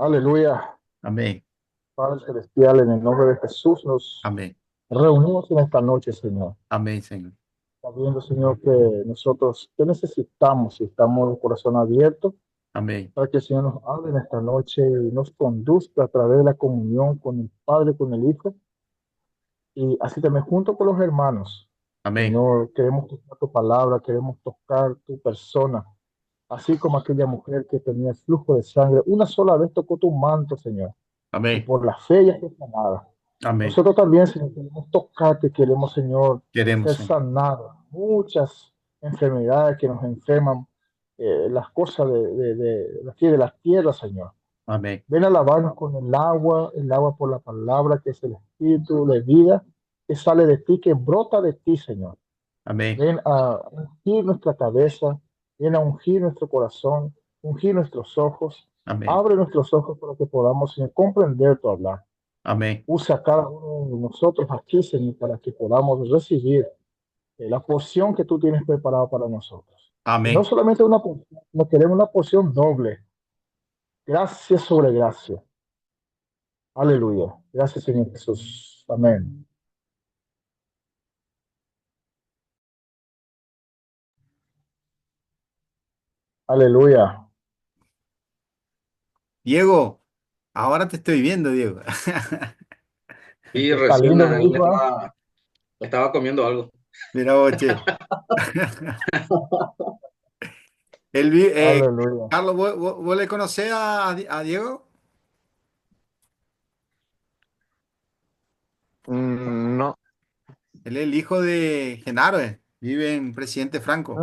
Aleluya. Amén, Padre Celestial, en el nombre de Jesús nos amén, reunimos en esta noche, Señor. amén, Señor. Sabiendo, Señor, que nosotros te necesitamos y estamos de corazón abierto Amén, para que el Señor nos hable en esta noche y nos conduzca a través de la comunión con el Padre, con el Hijo. Y así también junto con los hermanos. amén, Señor, queremos tocar tu palabra, queremos tocar tu persona. Así como aquella mujer que tenía flujo de sangre, una sola vez tocó tu manto, Señor, y amén, por la fe ya fue sanada. amén. Nosotros también, Señor, queremos tocarte, queremos, Señor, Queremos, ser Señor. sanados. Muchas enfermedades que nos enferman, las cosas de aquí de las tierras, Señor. Amén, Ven a lavarnos con el agua por la palabra, que es el espíritu de vida que sale de ti, que brota de ti, Señor. amén, Ven a ungir nuestra cabeza, ven a ungir nuestro corazón, ungir nuestros ojos. amén, Abre nuestros ojos para que podamos, Señor, comprender tu hablar. amén, Usa a cada uno de nosotros aquí, Señor, para que podamos recibir la porción que tú tienes preparado para nosotros. Y no amén. solamente una porción, no queremos una porción doble. Gracias sobre gracia. Aleluya. Gracias, Señor Jesús. Amén. Aleluya. Diego, ahora te estoy viendo, Diego. Y Está recién lindo mi hijo, ¿eh? estaba comiendo algo. Mira vos, che. Aleluya. Carlos, ¿vos le conocés a Diego? No. Él es el hijo de Genaro, vive en Presidente Franco.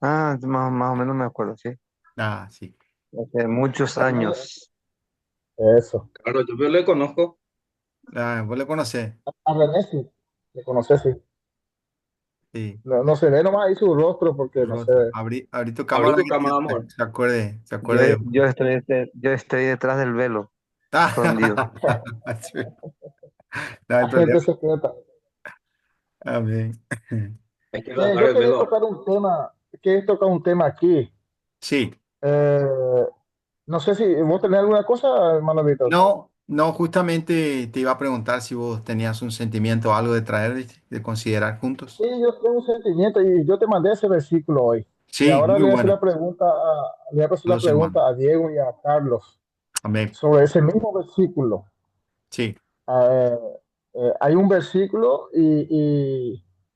Ah, más o menos me acuerdo, sí. Ah, sí. Hace muchos Aleluya. años. Eso. Claro, yo le conozco. Ah, vos le conocés. A René sí. Le conocí, sí. Sí. No, no se ve nomás ahí su rostro porque Tu no se rostro. ve. Abrí tu Abrí cámara tu para que cámara, amor. se Yo, acuerde de vos. yo estoy detrás del velo, escondido. Ah, sí, no hay Agente problema. secreta. Amén. Hay que rasgar Yo el quería velo. tocar un tema, aquí. Sí. Eh, no sé si vos tenés alguna cosa, hermano Víctor. No, no, justamente te iba a preguntar si vos tenías un sentimiento o algo de traer, de considerar juntos. Sí, yo tengo un sentimiento y yo te mandé ese versículo hoy. Y Sí, ahora muy le voy a hacer bueno. le voy a hacer la Los hermanos. pregunta a Diego y a Carlos Amén. sobre ese mismo versículo. Sí, Eh, Hay un versículo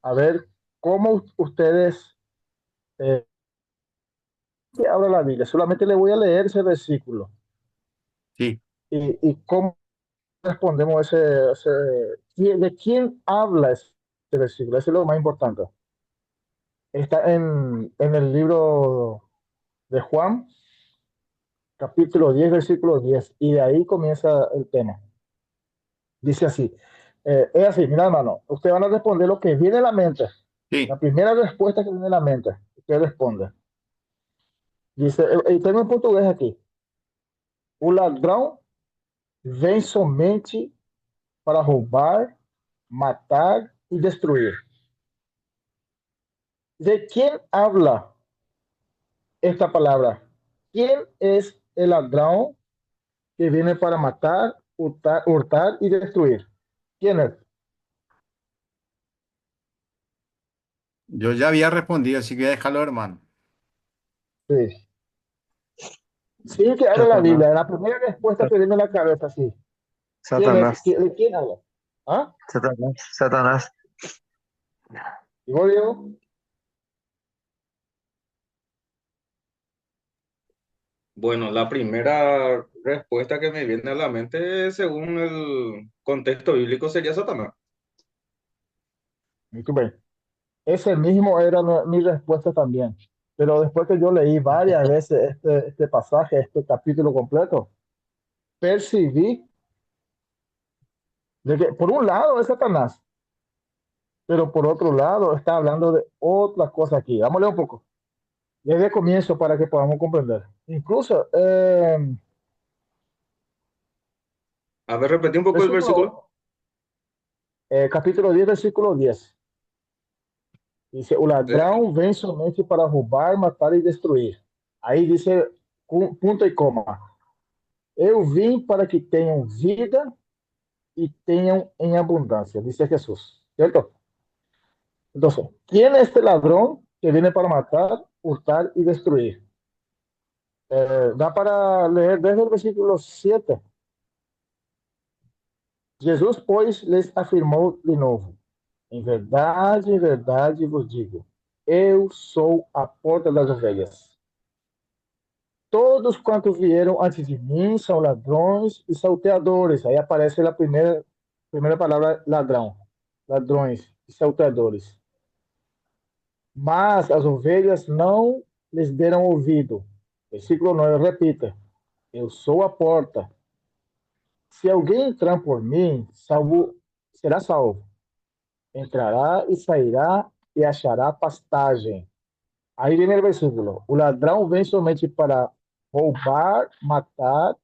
a ver cómo ustedes que habla la Biblia. Solamente le voy a leer ese versículo sí. y cómo respondemos de quién habla ese versículo. Eso es lo más importante. Está en el libro de Juan, capítulo 10 versículo 10 y de ahí comienza el tema. Dice así, es así, mira hermano, ustedes van a responder lo que viene a la mente. Sí, La primera respuesta que viene a la mente, usted responde. Dice, tengo en portugués aquí, o ladrão vem somente para roubar, matar y destruir. ¿De quién habla esta palabra? ¿Quién es el ladrón que viene para matar, hurtar y destruir? ¿Quién es? yo ya había respondido, así que voy a dejarlo, hermano. Sí. Sí, que habla la Satanás. Biblia. La primera respuesta que viene a la cabeza, sí. ¿Quién es? Satanás. ¿De quién habla? ¿Ah? Satanás. Satanás. ¿Y vos, Diego? Bueno, la primera respuesta que me viene a la mente, según el contexto bíblico, sería Satanás. Muy bien. Ese mismo era mi respuesta también. Pero después que yo leí varias veces este pasaje, este capítulo completo, percibí de que por un lado es Satanás, pero por otro lado está hablando de otra cosa aquí. Vamos a leer un poco. Desde el comienzo para que podamos comprender. Incluso, A ver, repetí un poco el versículo. versículo, capítulo 10 versículo 10. Dice, o Eh, ladrão vem somente para roubar, matar y destruir. Ahí dice punto y coma. Eu vim para que tenham vida y tengan en abundancia, dice Jesús, ¿cierto? Entonces, ¿quién es este ladrón que viene para matar, hurtar y destruir? Da para leer desde el versículo 7. Jesús, pues, les afirmou de novo: em verdade vos digo, eu sou a porta das ovelhas. Todos quantos vieram antes de mim são ladrões e salteadores. Aí aparece a primeira palavra, ladrão. Ladrões e salteadores. Mas as ovelhas não lhes deram ouvido. Versículo 9, repita: eu sou a porta. Se alguém entrar por mim, será salvo. Entrará e sairá e achará pastagem. Aí vem o versículo: o ladrão vem somente para roubar, matar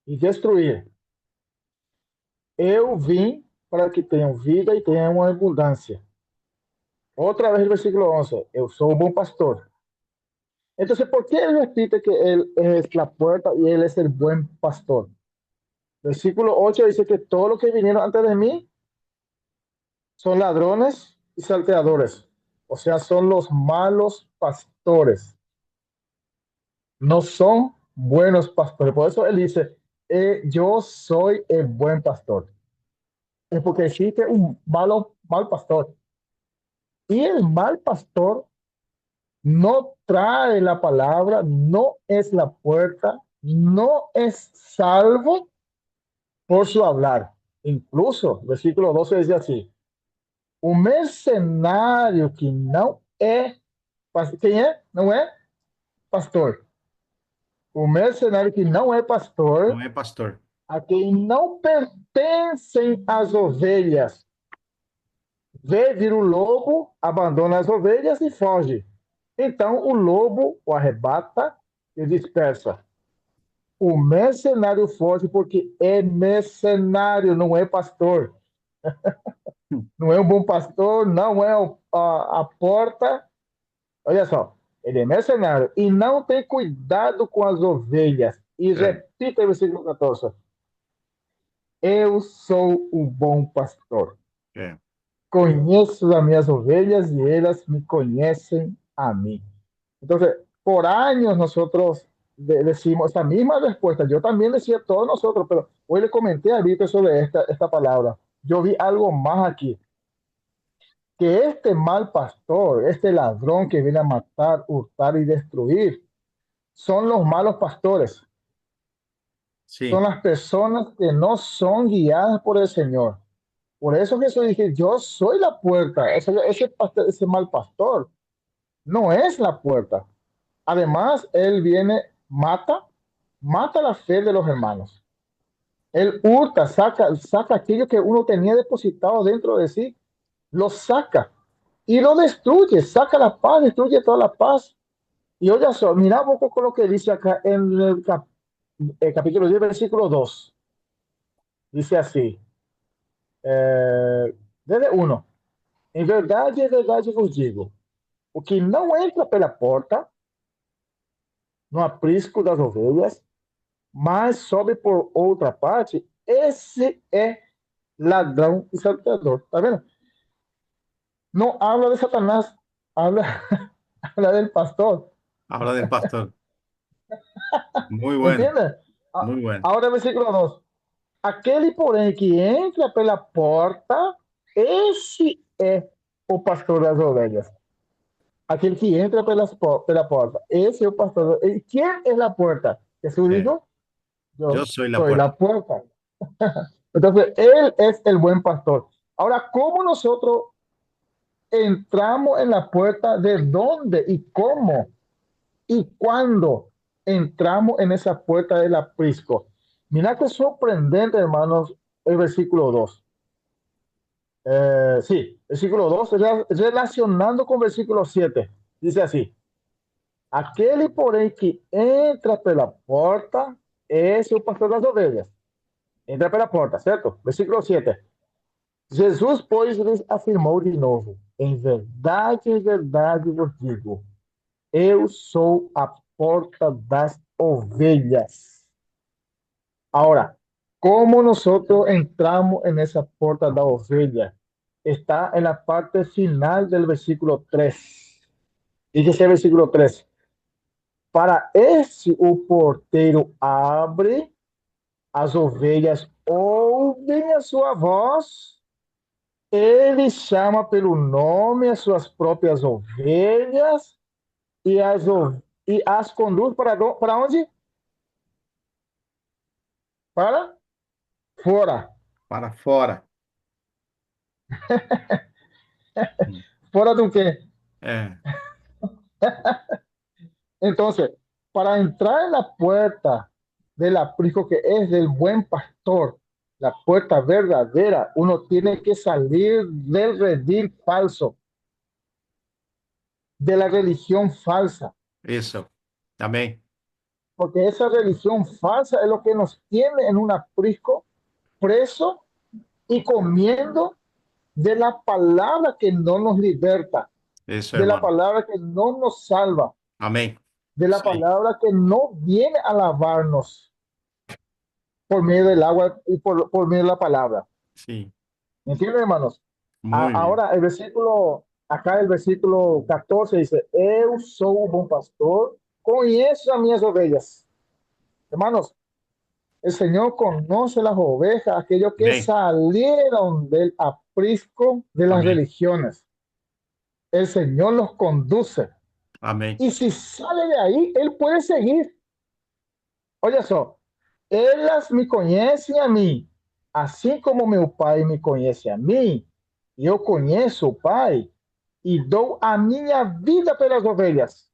e destruir. Eu vim para que tenham vida e tenham uma abundância. Outra vez, versículo 11: eu sou o bom pastor. Entonces, ¿por qué él repite que él es la puerta y él es el buen pastor? Versículo 8 dice que todos los que vinieron antes de mí son ladrones y salteadores. O sea, son los malos pastores. No son buenos pastores. Por eso él dice, yo soy el buen pastor. Es porque existe un mal pastor. Y el mal pastor no trae la palabra, no es la puerta, no es salvo por su hablar. Incluso, versículo 12 dice así: un mercenario que no es, ¿quién es? No es pastor. Un mercenario que não é pastor, No es pastor. a quem não pertencem as ovelhas, vê vir o lobo, abandona as ovelhas e foge. Então o lobo o arrebata e dispersa. O mercenário foge porque é mercenário, não é pastor. Não é um bom pastor, não é a porta. Olha só, ele é mercenário e não tem cuidado com as ovelhas. E Sí, repita o versículo 14: eu sou o bom pastor. sí. Conheço as minhas ovelhas y elas me conocen a mí. Entonces, por años nosotros decimos esta misma respuesta. Yo también decía todos nosotros, pero hoy le comenté a Víctor sobre esta palabra. Yo vi algo más aquí, que este mal pastor, este ladrón que viene a matar, hurtar y destruir, son los malos pastores. Son Sí, las personas que no son guiadas por el Señor. Por eso Jesús dice, yo soy la puerta. Ese mal pastor no es la puerta. Además, él viene, mata la fe de los hermanos. Él hurta, saca aquello que uno tenía depositado dentro de sí, lo saca y lo destruye, saca la paz, destruye toda la paz. Y oye, mira un poco con lo que dice acá en el capítulo 10, versículo 2. Dice así, desde 1. Em verdade vos digo, o que não entra pela porta, no aprisco das ovelhas, mas sobe por outra parte, esse é ladrão e salteador. Tá vendo? Não habla de Satanás, habla, habla del pastor. habla del pastor. Muy bueno, ¿Entiendes? muy bueno. Agora, versículo 2. Aquele, porém, que entra pela porta, esse é o pastor das ovelhas. Aquele que entra pela porta. Esse é o pastor. ¿Y quién es la puerta? Jesús Sí. dijo, Yo yo soy la soy puerta. la puerta. Entonces, Él es el buen pastor. Ahora, ¿cómo nosotros entramos en la puerta? ¿De dónde y cómo? ¿Y cuándo entramos en esa puerta del aprisco? Mira qué sorprendente, hermanos, el versículo 2. Sí, versículo 2, relacionando con versículo 7. Dice así: aquele, porém, que entra pela porta, esse é o pastor das ovelhas. Entra pela porta, certo? Versículo 7. Jesus, pois, lhes afirmou de novo: em verdade vos digo, eu sou a porta das ovelhas. Ahora, ¿cómo nosotros entramos en esa puerta de oveja? Está en la parte final del versículo 3. Dice ese versículo 3: para esse o porteiro abre, as ovelhas ouvem a sua voz, ele chama pelo nome as suas próprias ovelhas e as conduz para onde? Para fora. Para fora. ¿Fora de qué? É, Entonces, para entrar en la puerta del aprisco que es del buen pastor, la puerta verdadera, uno tiene que salir del redil falso, de la religión falsa, isso. Amém. porque esa religión falsa es lo que nos tiene en un aprisco preso y comiendo de la palabra que no nos liberta, Isso, de la irmão. palabra que no nos salva, Amém. de la Isso aí. palabra que no viene a lavarnos por medio del agua y por medio de la palabra. Sim. ¿Me entienden, hermanos? Muy bien. Ahora, acá el versículo 14 dice: Eu sou o bom pastor, conheço as minhas ovelhas. Hermanos, el Señor conoce las ovejas, aquellos que Amém. salieron del aprisco de las Amém. religiones. El Señor los conduce. Amém. Y si sale de ahí, Él puede seguir. Olha só, elas me conhecem a mim, assim como meu Pai me conhece a mim, e eu conheço o Pai, e dou a minha vida pelas ovelhas.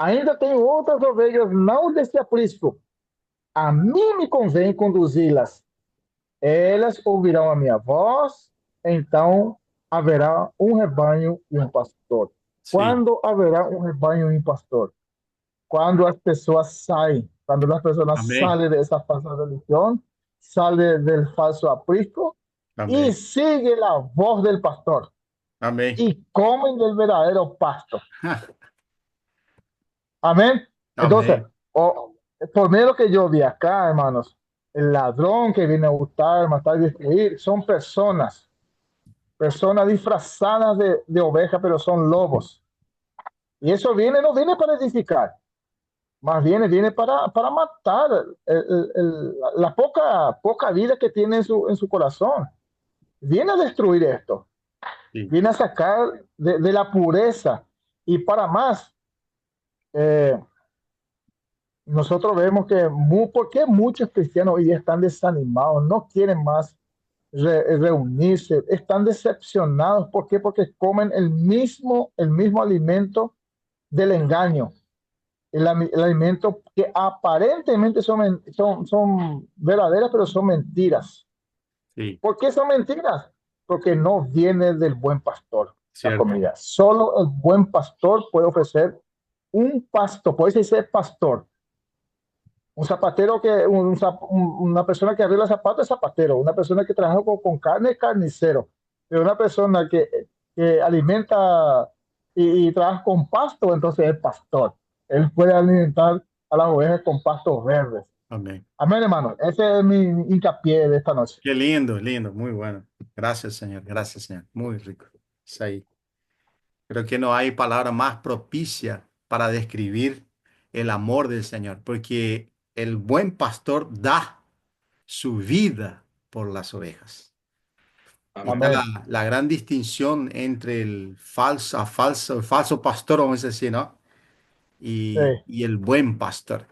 Ainda tenho outras ovelhas, não desse aprisco. A mim me convém conduzi-las. Elas ouvirão a minha voz, então haverá um rebanho e um pastor. Sim. Quando haverá um rebanho e um pastor? Cuando las personas salen, cuando las personas Amém. salen de esa falsa religión, sale del falso aprisco y Amém. sigue la voz del pastor Amém. y comen del verdadero pasto. Amén. Entonces, Amém. por medio de lo que yo vi acá, hermanos, el ladrón que viene a hurtar, matar y destruir, son personas disfrazadas de oveja, pero son lobos. Y eso no viene para edificar. Más bien viene para matar la poca vida que tiene en su corazón. Viene a destruir esto, Sim. viene a sacar de la pureza. Y para más, eh, nosotros vemos que ¿por qué muchos cristianos hoy día están desanimados? No quieren más reunirse, están decepcionados. ¿Por qué? Porque comen el mismo alimento del engaño. El alimento que aparentemente son verdaderas, pero son mentiras. Sim. ¿Por qué son mentiras? Porque no viene del buen pastor la Certo. comida. Solo el buen pastor puede ofrecer un pasto, puede ser pastor. Un zapatero una persona que arregla zapatos es zapatero, una persona que trabaja con carne es carnicero, pero una persona que alimenta y trabaja con pasto, entonces es pastor. Él puede alimentar a las ovejas con pastos verdes. Amém. Amén, hermano. Ese es mi hincapié de esta noche. Qué lindo, lindo, muy bueno. Gracias, Señor. Gracias, Señor. Muy rico. Isso aí. Creo que no hay palabra más propicia para describir el amor del Señor, porque el buen pastor da su vida por las ovejas. Y está Amén. Amén. la gran distinción entre el falso pastor, vamos a decir, ¿no? Sí. Y el buen pastor.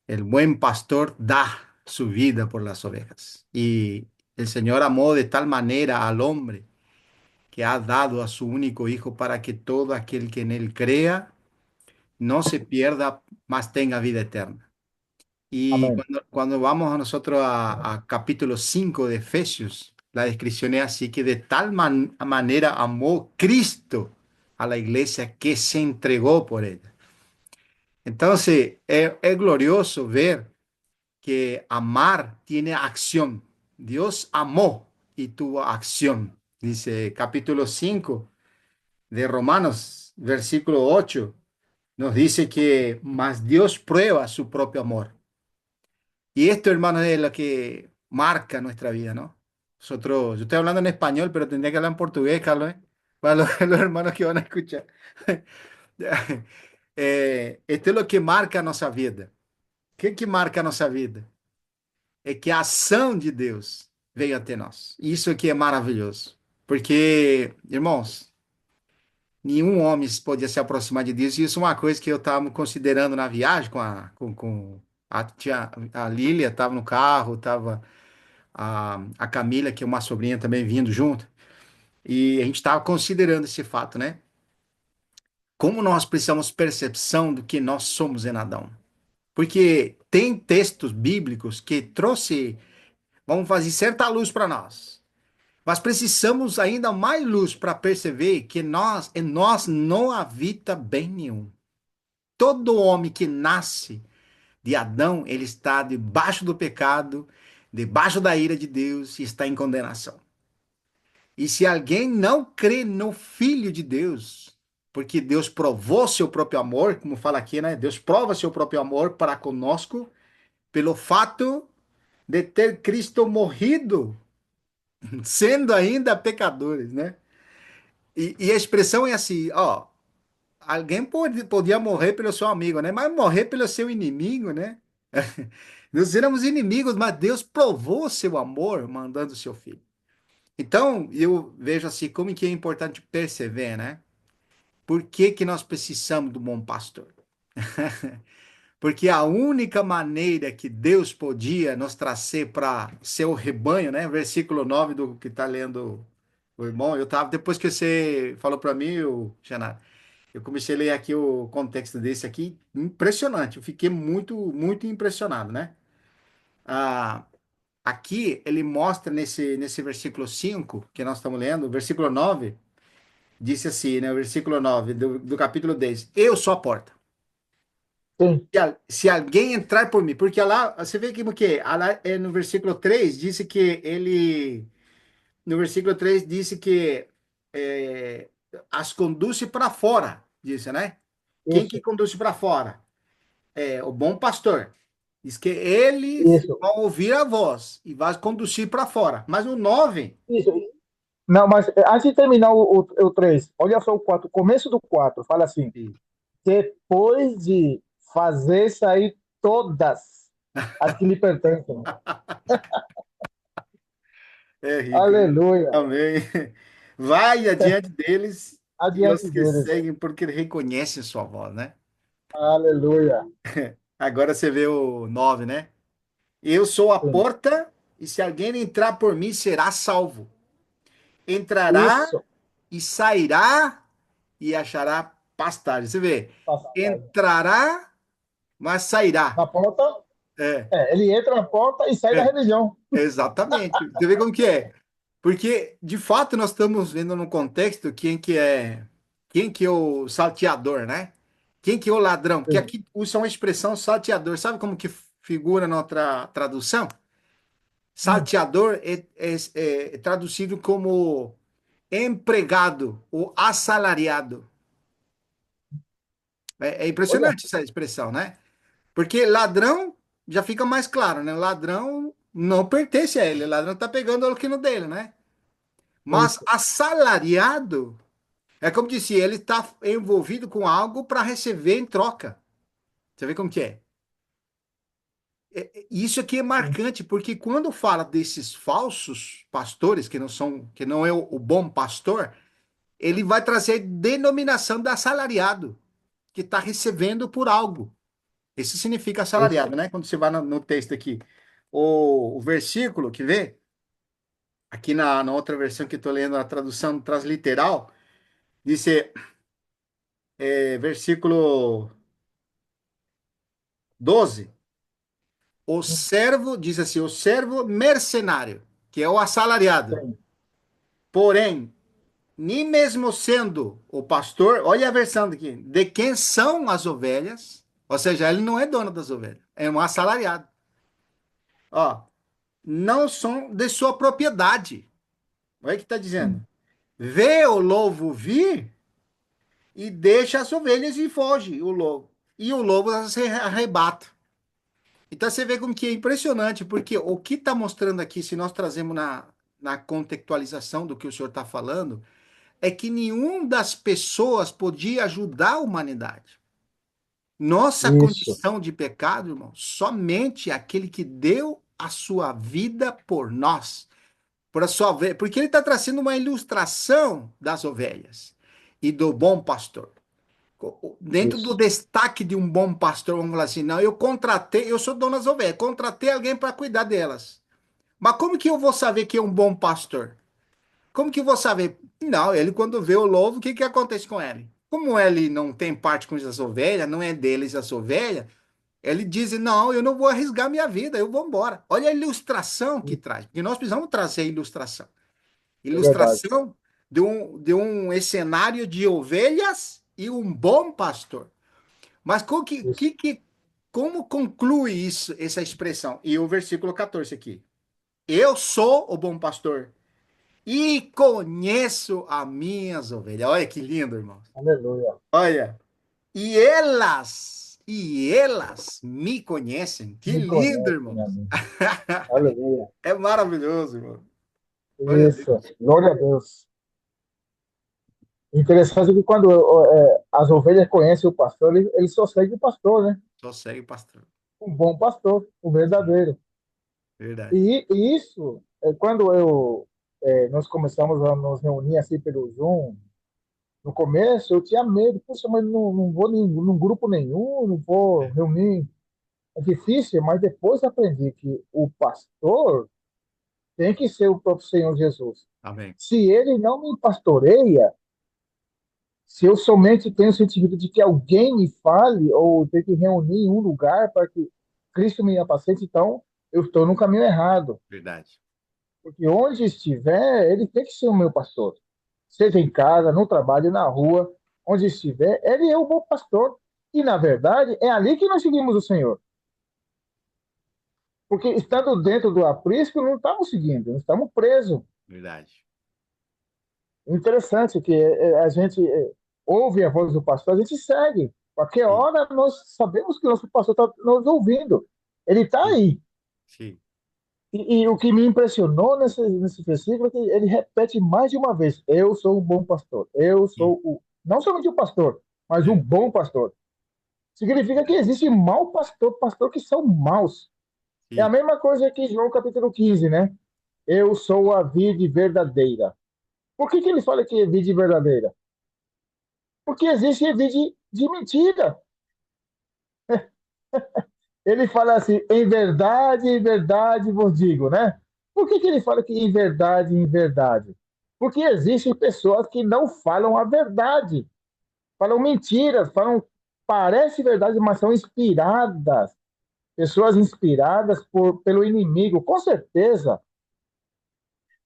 El buen pastor da su vida por las ovejas. Y el Señor amó de tal manera al hombre que ha dado a su único hijo para que todo aquel que en él crea no se pierda, mas tenga vida eterna. Y Amén. cuando vamos a nosotros a capítulo 5 de Efesios, la descripción es así que de tal manera amó Cristo a la iglesia que se entregó por ella. Entonces, es glorioso ver que amar tiene acción. Dios amó y tuvo acción. Dice capítulo 5 de Romanos, versículo 8, nos dice que más Dios prueba su propio amor. Y esto, hermano, es lo que marca nuestra vida, ¿no? Nosotros, yo estoy hablando en español, pero tendría que hablar en portugués, Carlos, ¿eh? Para los, los hermanos que van a escuchar. Esto es lo que marca a nossa vida. O que marca a nossa vida? É que a ação de Deus veio até nós. Isso aqui é maravilhoso. Porque, irmãos, nenhum homem podia se aproximar de Deus. E isso é uma coisa que eu estava considerando na viagem com a Lília, estava no carro, estava a Camila, que é uma sobrinha também vindo junto. E a gente estava considerando esse fato, né? Como nós precisamos percepção do que nós somos em Adão. Porque tem textos bíblicos que trouxe, vamos fazer certa luz para nós. Mas precisamos ainda mais luz para perceber que em nós não habita bem nenhum. Todo homem que nasce de Adão, ele está debaixo do pecado, debaixo da ira de Deus e está em condenação. E se alguém não crê no Filho de Deus, porque Deus provou seu próprio amor, como fala aqui, né? Deus prova seu próprio amor para conosco pelo fato de ter Cristo morrido, sendo ainda pecadores, né? E a expressão é assim, ó, podia morrer pelo seu amigo, né? Mas morrer pelo seu inimigo, né? Nós éramos inimigos, mas Deus provou seu amor mandando seu filho. Então, eu vejo assim, como que é importante perceber, né? Por que que nós precisamos do bom pastor? Porque a única maneira que Deus podia nos trazer para seu rebanho, né? Versículo 9 do que está lendo o irmão, eu tava, depois que você falou para mim, Xaná, eu comecei a ler aqui o contexto desse aqui, impressionante, eu fiquei muito impressionado, né? Ah, aqui ele mostra nesse versículo 5 que nós estamos lendo, o versículo 9 disse assim, né? O versículo 9 do capítulo 10, eu sou a porta. Sim, Se alguém entrar por mim, porque lá, você vê que o quê? Lá, no versículo 3 disse que ele, no versículo 3 disse que as conduz para fora, disse, né? Quem que isso, conduz para fora? É o bom pastor. Diz que eles isso, vão ouvir a voz e vai conduzir para fora. Mas o 9, isso. Não, mas antes de terminar o 3, olha só o 4, o começo do 4 fala assim: depois de fazer sair todas as que lhe pertencem. é rico, né? Aleluia. Amém. Vai adiante deles e os Adiante que deles. seguem, porque reconhecem sua voz, né? Aleluia. Agora você vê o 9, né? Eu sou a Sim. porta, e se alguém entrar por mim, será salvo. Entrará Isso. e sairá e achará pastagem. Você vê, Passagem. entrará, mas sairá. Na porta, É, ele entra na porta e sai da é, religião. exatamente. Você vê como que é? Porque, de fato, nós estamos vendo no contexto quem que é o salteador, né? Quem que é o ladrão? Porque Sim. aqui usa uma expressão salteador. Sabe como que figura na outra tradução? Hum. Salteador é traduzido como empregado ou assalariado. É Olha, impressionante essa expressão, né? Porque ladrão já fica mais claro, né? O ladrão não pertence a ele, o ladrão está pegando o quino dele, né? Mas isso. assalariado é como disse, ele está envolvido com algo para receber em troca. Você vê como que é? Isso aqui é Sim. marcante, porque quando fala desses falsos pastores, que não é o bom pastor, ele vai trazer denominação de assalariado, que está recebendo por algo. Isso significa Isso. assalariado, né? Quando você vai no texto aqui. O versículo que vê, aqui na outra versão que estou lendo, a tradução transliteral, diz, versículo 12, o servo, diz assim, o servo mercenário, que é o assalariado. Sim. Porém, nem mesmo sendo o pastor, olha a versão aqui, de quem são as ovelhas, ou seja, ele não é dono das ovelhas, é um assalariado. Ó, não são de sua propriedade. Olha o que está dizendo. Vê o lobo vir e deixa as ovelhas e foge o lobo. E o lobo as arrebata. Então você vê como que é impressionante, porque o que está mostrando aqui, se nós trazemos na contextualização do que o senhor está falando, é que nenhum das pessoas podia ajudar a humanidade. Nossa Isso, condição de pecado, irmão, somente aquele que deu a sua vida por nós, por a sua ovelha, porque ele está trazendo uma ilustração das ovelhas e do bom pastor. Dentro do isso. destaque de um bom pastor, vamos falar assim, não, eu sou dono das ovelhas, contratei alguém para cuidar delas. Mas como que eu vou saber que é um bom pastor? Como que eu vou saber? Não, ele quando vê o lobo, o que que acontece com ele? Como ele não tem parte com as ovelhas, não é deles as ovelhas, ele diz, não, eu não vou arriscar minha vida, eu vou embora. Olha a ilustração que traz, porque nós precisamos trazer ilustração. É verdade. Ilustração de um cenário de ovelhas e um bom pastor. Mas Isso. como conclui isso, essa expressão? E o versículo 14 aqui. Eu sou o bom pastor e conheço as minhas ovelhas. Olha que lindo, irmão. Aleluia. Olha. E elas me conhecem. Que Me lindo, conhecem irmãos. a mim. Aleluia. É maravilhoso, irmão. Glória a Isso. Deus. Glória a Deus. Interessante que quando as ovelhas conhecem o pastor, ele só segue o pastor, né? Só segue o pastor. Um bom pastor, o Sim, verdadeiro. verdade. E isso, quando nós começamos a nos reunir assim pelo Zoom, no começo eu tinha medo, puxa, mas não vou num grupo nenhum, não vou É. reunir. É difícil, mas depois aprendi que o pastor tem que ser o próprio Senhor Jesus. Amém. Se ele não me pastoreia, se eu somente tenho o sentimento de que alguém me fale, ou ter que reunir em um lugar para que Cristo me apacente, então eu estou no caminho errado. Verdade. Porque onde estiver, ele tem que ser o meu pastor. Seja em casa, no trabalho, na rua, onde estiver, ele é o bom pastor. E, na verdade, é ali que nós seguimos o Senhor. Porque estando dentro do aprisco, não estamos seguindo, não estamos presos. Verdade. Interessante que a gente ouve a voz do pastor, a gente segue. Qualquer Sim, hora nós sabemos que o nosso pastor está nos ouvindo. Ele está sim, aí. sim, E o que me impressionou nesse versículo é que ele repete mais de uma vez: Eu sou um bom pastor. Eu sim. sou não somente o pastor, mas um É, bom pastor. Significa que verdade. existe mau pastor, pastor que são maus. É a Sim, mesma coisa que João capítulo 15, né? Eu sou a vide verdadeira. Por que ele fala que é vide verdadeira? Porque existe vide de mentira. Ele fala assim: em verdade vos digo, né? Por que ele fala que em verdade? Porque existem pessoas que não falam a verdade, falam mentiras, parece verdade, mas são inspiradas, pessoas inspiradas pelo inimigo. Com certeza,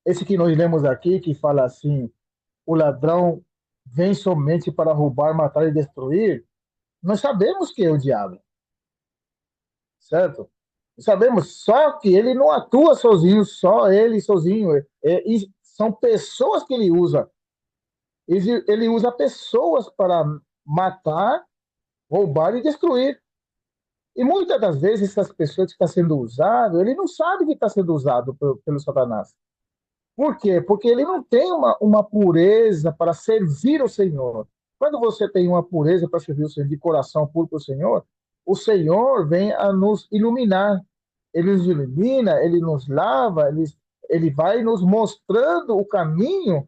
esse que nós lemos aqui, que fala assim: o ladrão vem somente para roubar, matar e destruir, nós sabemos que é o diabo, certo? Sabemos só que ele não atua sozinho, só ele sozinho. E são pessoas que ele usa. Ele usa pessoas para matar, roubar e destruir. E muitas das vezes essas pessoas que estão sendo usadas, ele não sabe que está sendo usado pelo Satanás. Por quê? Porque ele não tem uma pureza para servir o Senhor. Quando você tem uma pureza para servir o Senhor, de coração puro para o Senhor vem a nos iluminar. Ele nos ilumina, ele nos lava, ele vai nos mostrando o caminho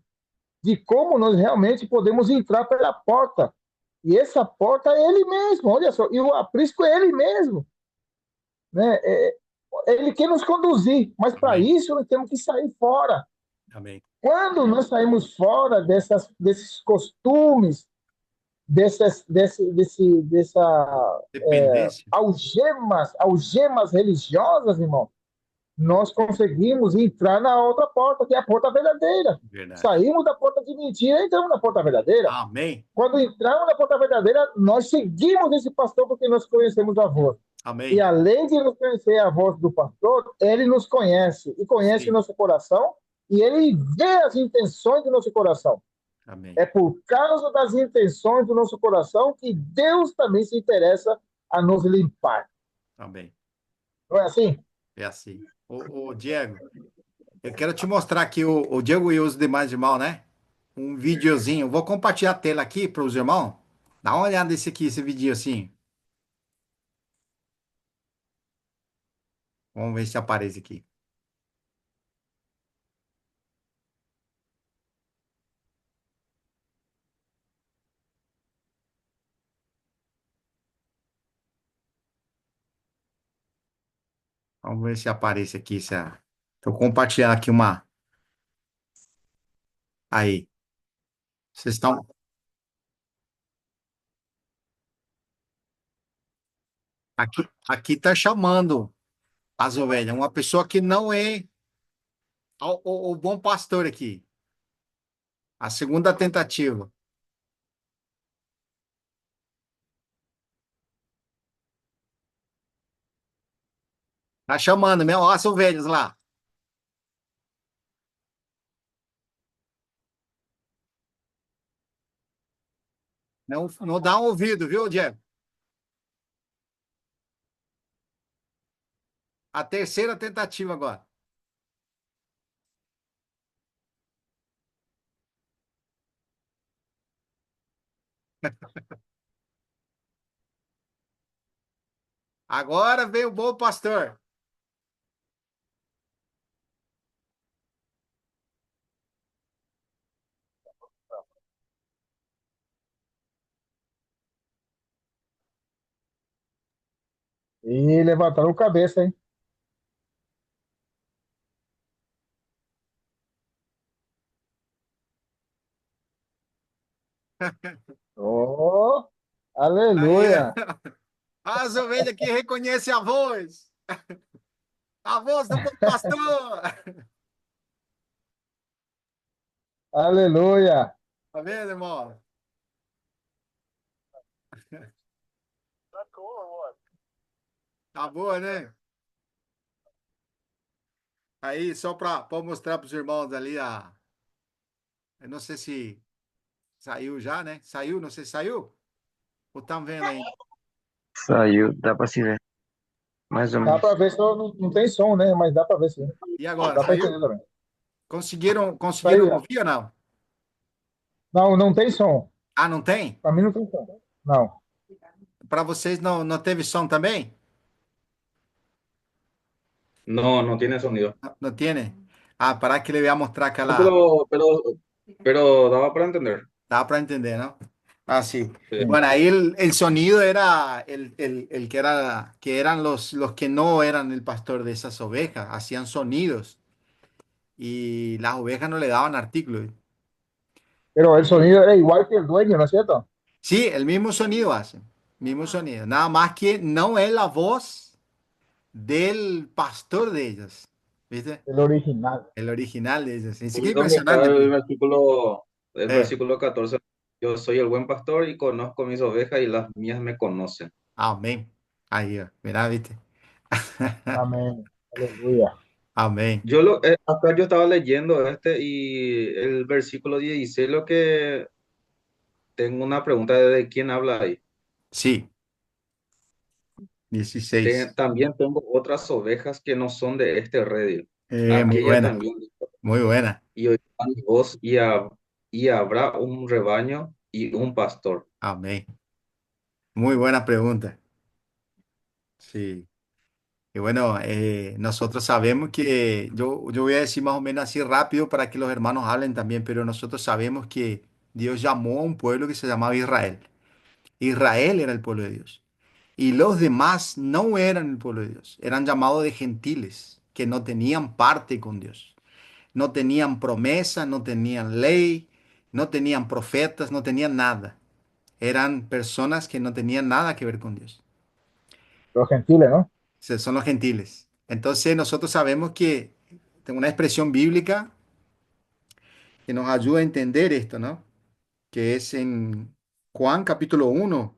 de como nós realmente podemos entrar pela porta. E essa porta é ele mesmo, olha só, e o aprisco é ele mesmo, né? Ele quer nos conduzir, mas para amém. isso nós temos que sair fora. Amém. Quando nós saímos fora desses costumes, dessa Dependência. algemas religiosas, irmão, nós conseguimos entrar na outra porta, que é a porta verdadeira. Verdade. Saímos da porta de mentira e entramos na porta verdadeira. Amém. Quando entramos na porta verdadeira, nós seguimos esse pastor porque nós conhecemos a voz. E Amém. além de nos conhecer a voz do pastor, ele nos conhece e conhece o Sim. nosso coração e ele vê as intenções do nosso coração. Amém. É por causa das intenções do nosso coração que Deus também se interessa a nos limpar. Amém. Não é assim? É assim. Ô, Diego, eu quero te mostrar aqui o Diego e os demais irmãos, né? Um videozinho. Vou compartilhar a tela aqui para os irmãos. Dá uma olhada nesse aqui, esse vídeo assim. Vamos ver se aparece aqui. Vamos ver se aparece aqui. Estou compartilhando aqui uma. Aí. Vocês estão. Aqui tá chamando as ovelhas. Uma pessoa que não é o bom pastor aqui. A segunda tentativa. Tá chamando mesmo. Olha as ovelhas lá. Não, não dá um ouvido, viu, Diego? A terceira tentativa agora. Agora veio o bom pastor. E levantaram cabeça, hein? Oh, Aí, aleluia, as ovelhas que reconhecem a voz do bom pastor. aleluia. Tá vendo, irmão? Tá boa, né? Aí, só para mostrar para os irmãos ali, eu não sei se saiu já, né? Saiu, não sei se saiu. Ou estão vendo aí? Saiu, dá pra se ver, mais ou Dá menos. para ver, só não tem som, né? Mas dá para ver sim. E agora, Dá para saiu? entender também. Conseguiram Saiu. ouvir ou não? Não, não tem som. Ah, não tem? Para mim não tem som. Não. Para vocês não teve som também? No, no tiene sonido. No, no tiene. Ah, para que le voy a mostrar No, aquela. pero daba para entender. Dá para entender, ¿no? Ah, sí. Sí. Sim. Bueno, ahí el sonido era el que eran los que no eran el pastor de esas ovejas, hacían sonidos y las ovejas no le daban artículos. Pero el Y sonido era igual que el dueño, ¿no es cierto? sí, el mismo sonido hacen, mismo sonido, nada más que no es la voz del pastor de ellas, ¿viste? El original. El original de ellas. Así Ahí que donde está impresionante, pues. el Eh, versículo 14. Yo soy el buen pastor y conozco mis ovejas y las mías me conocen. amén. Ahí, mira, ¿viste? Amén. Aleluya. Amén. Acá yo estaba leyendo y el versículo 16, lo que tengo una pregunta de quién habla ahí. Sí, 16. También tengo otras ovejas que no son de este redil. Muy Aquella buena, también, muy buena. y oirán mi voz y habrá un rebaño y un pastor. Amén. Muy buena pregunta. Sí. Y bueno, nosotros sabemos que, yo voy a decir más o menos así rápido para que los hermanos hablen también, pero nosotros sabemos que Dios llamó a un pueblo que se llamaba Israel. Israel era el pueblo de Dios. Y los demás no eran el pueblo de Dios. Eran llamados de gentiles, que no tenían parte con Dios. No tenían promesa, no tenían ley, no tenían profetas, no tenían nada. Eran personas que no tenían nada que ver con Dios. Los gentiles, ¿no? Son los gentiles. Entonces nosotros sabemos que tengo una expresión bíblica que nos ayuda a entender esto, ¿no? Que es en Juan capítulo 1.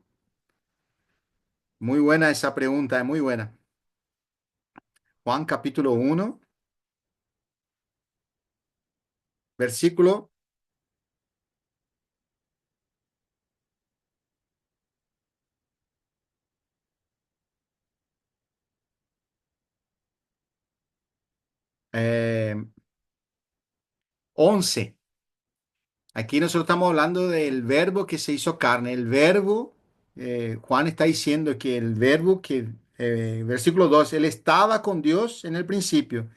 Muy buena esa pregunta, es muy buena. Juan capítulo 1, versículo, Eh, 11. Aquí nosotros estamos hablando del verbo que se hizo carne. El verbo, Juan está diciendo que el verbo versículo 2, él estaba con Dios en el principio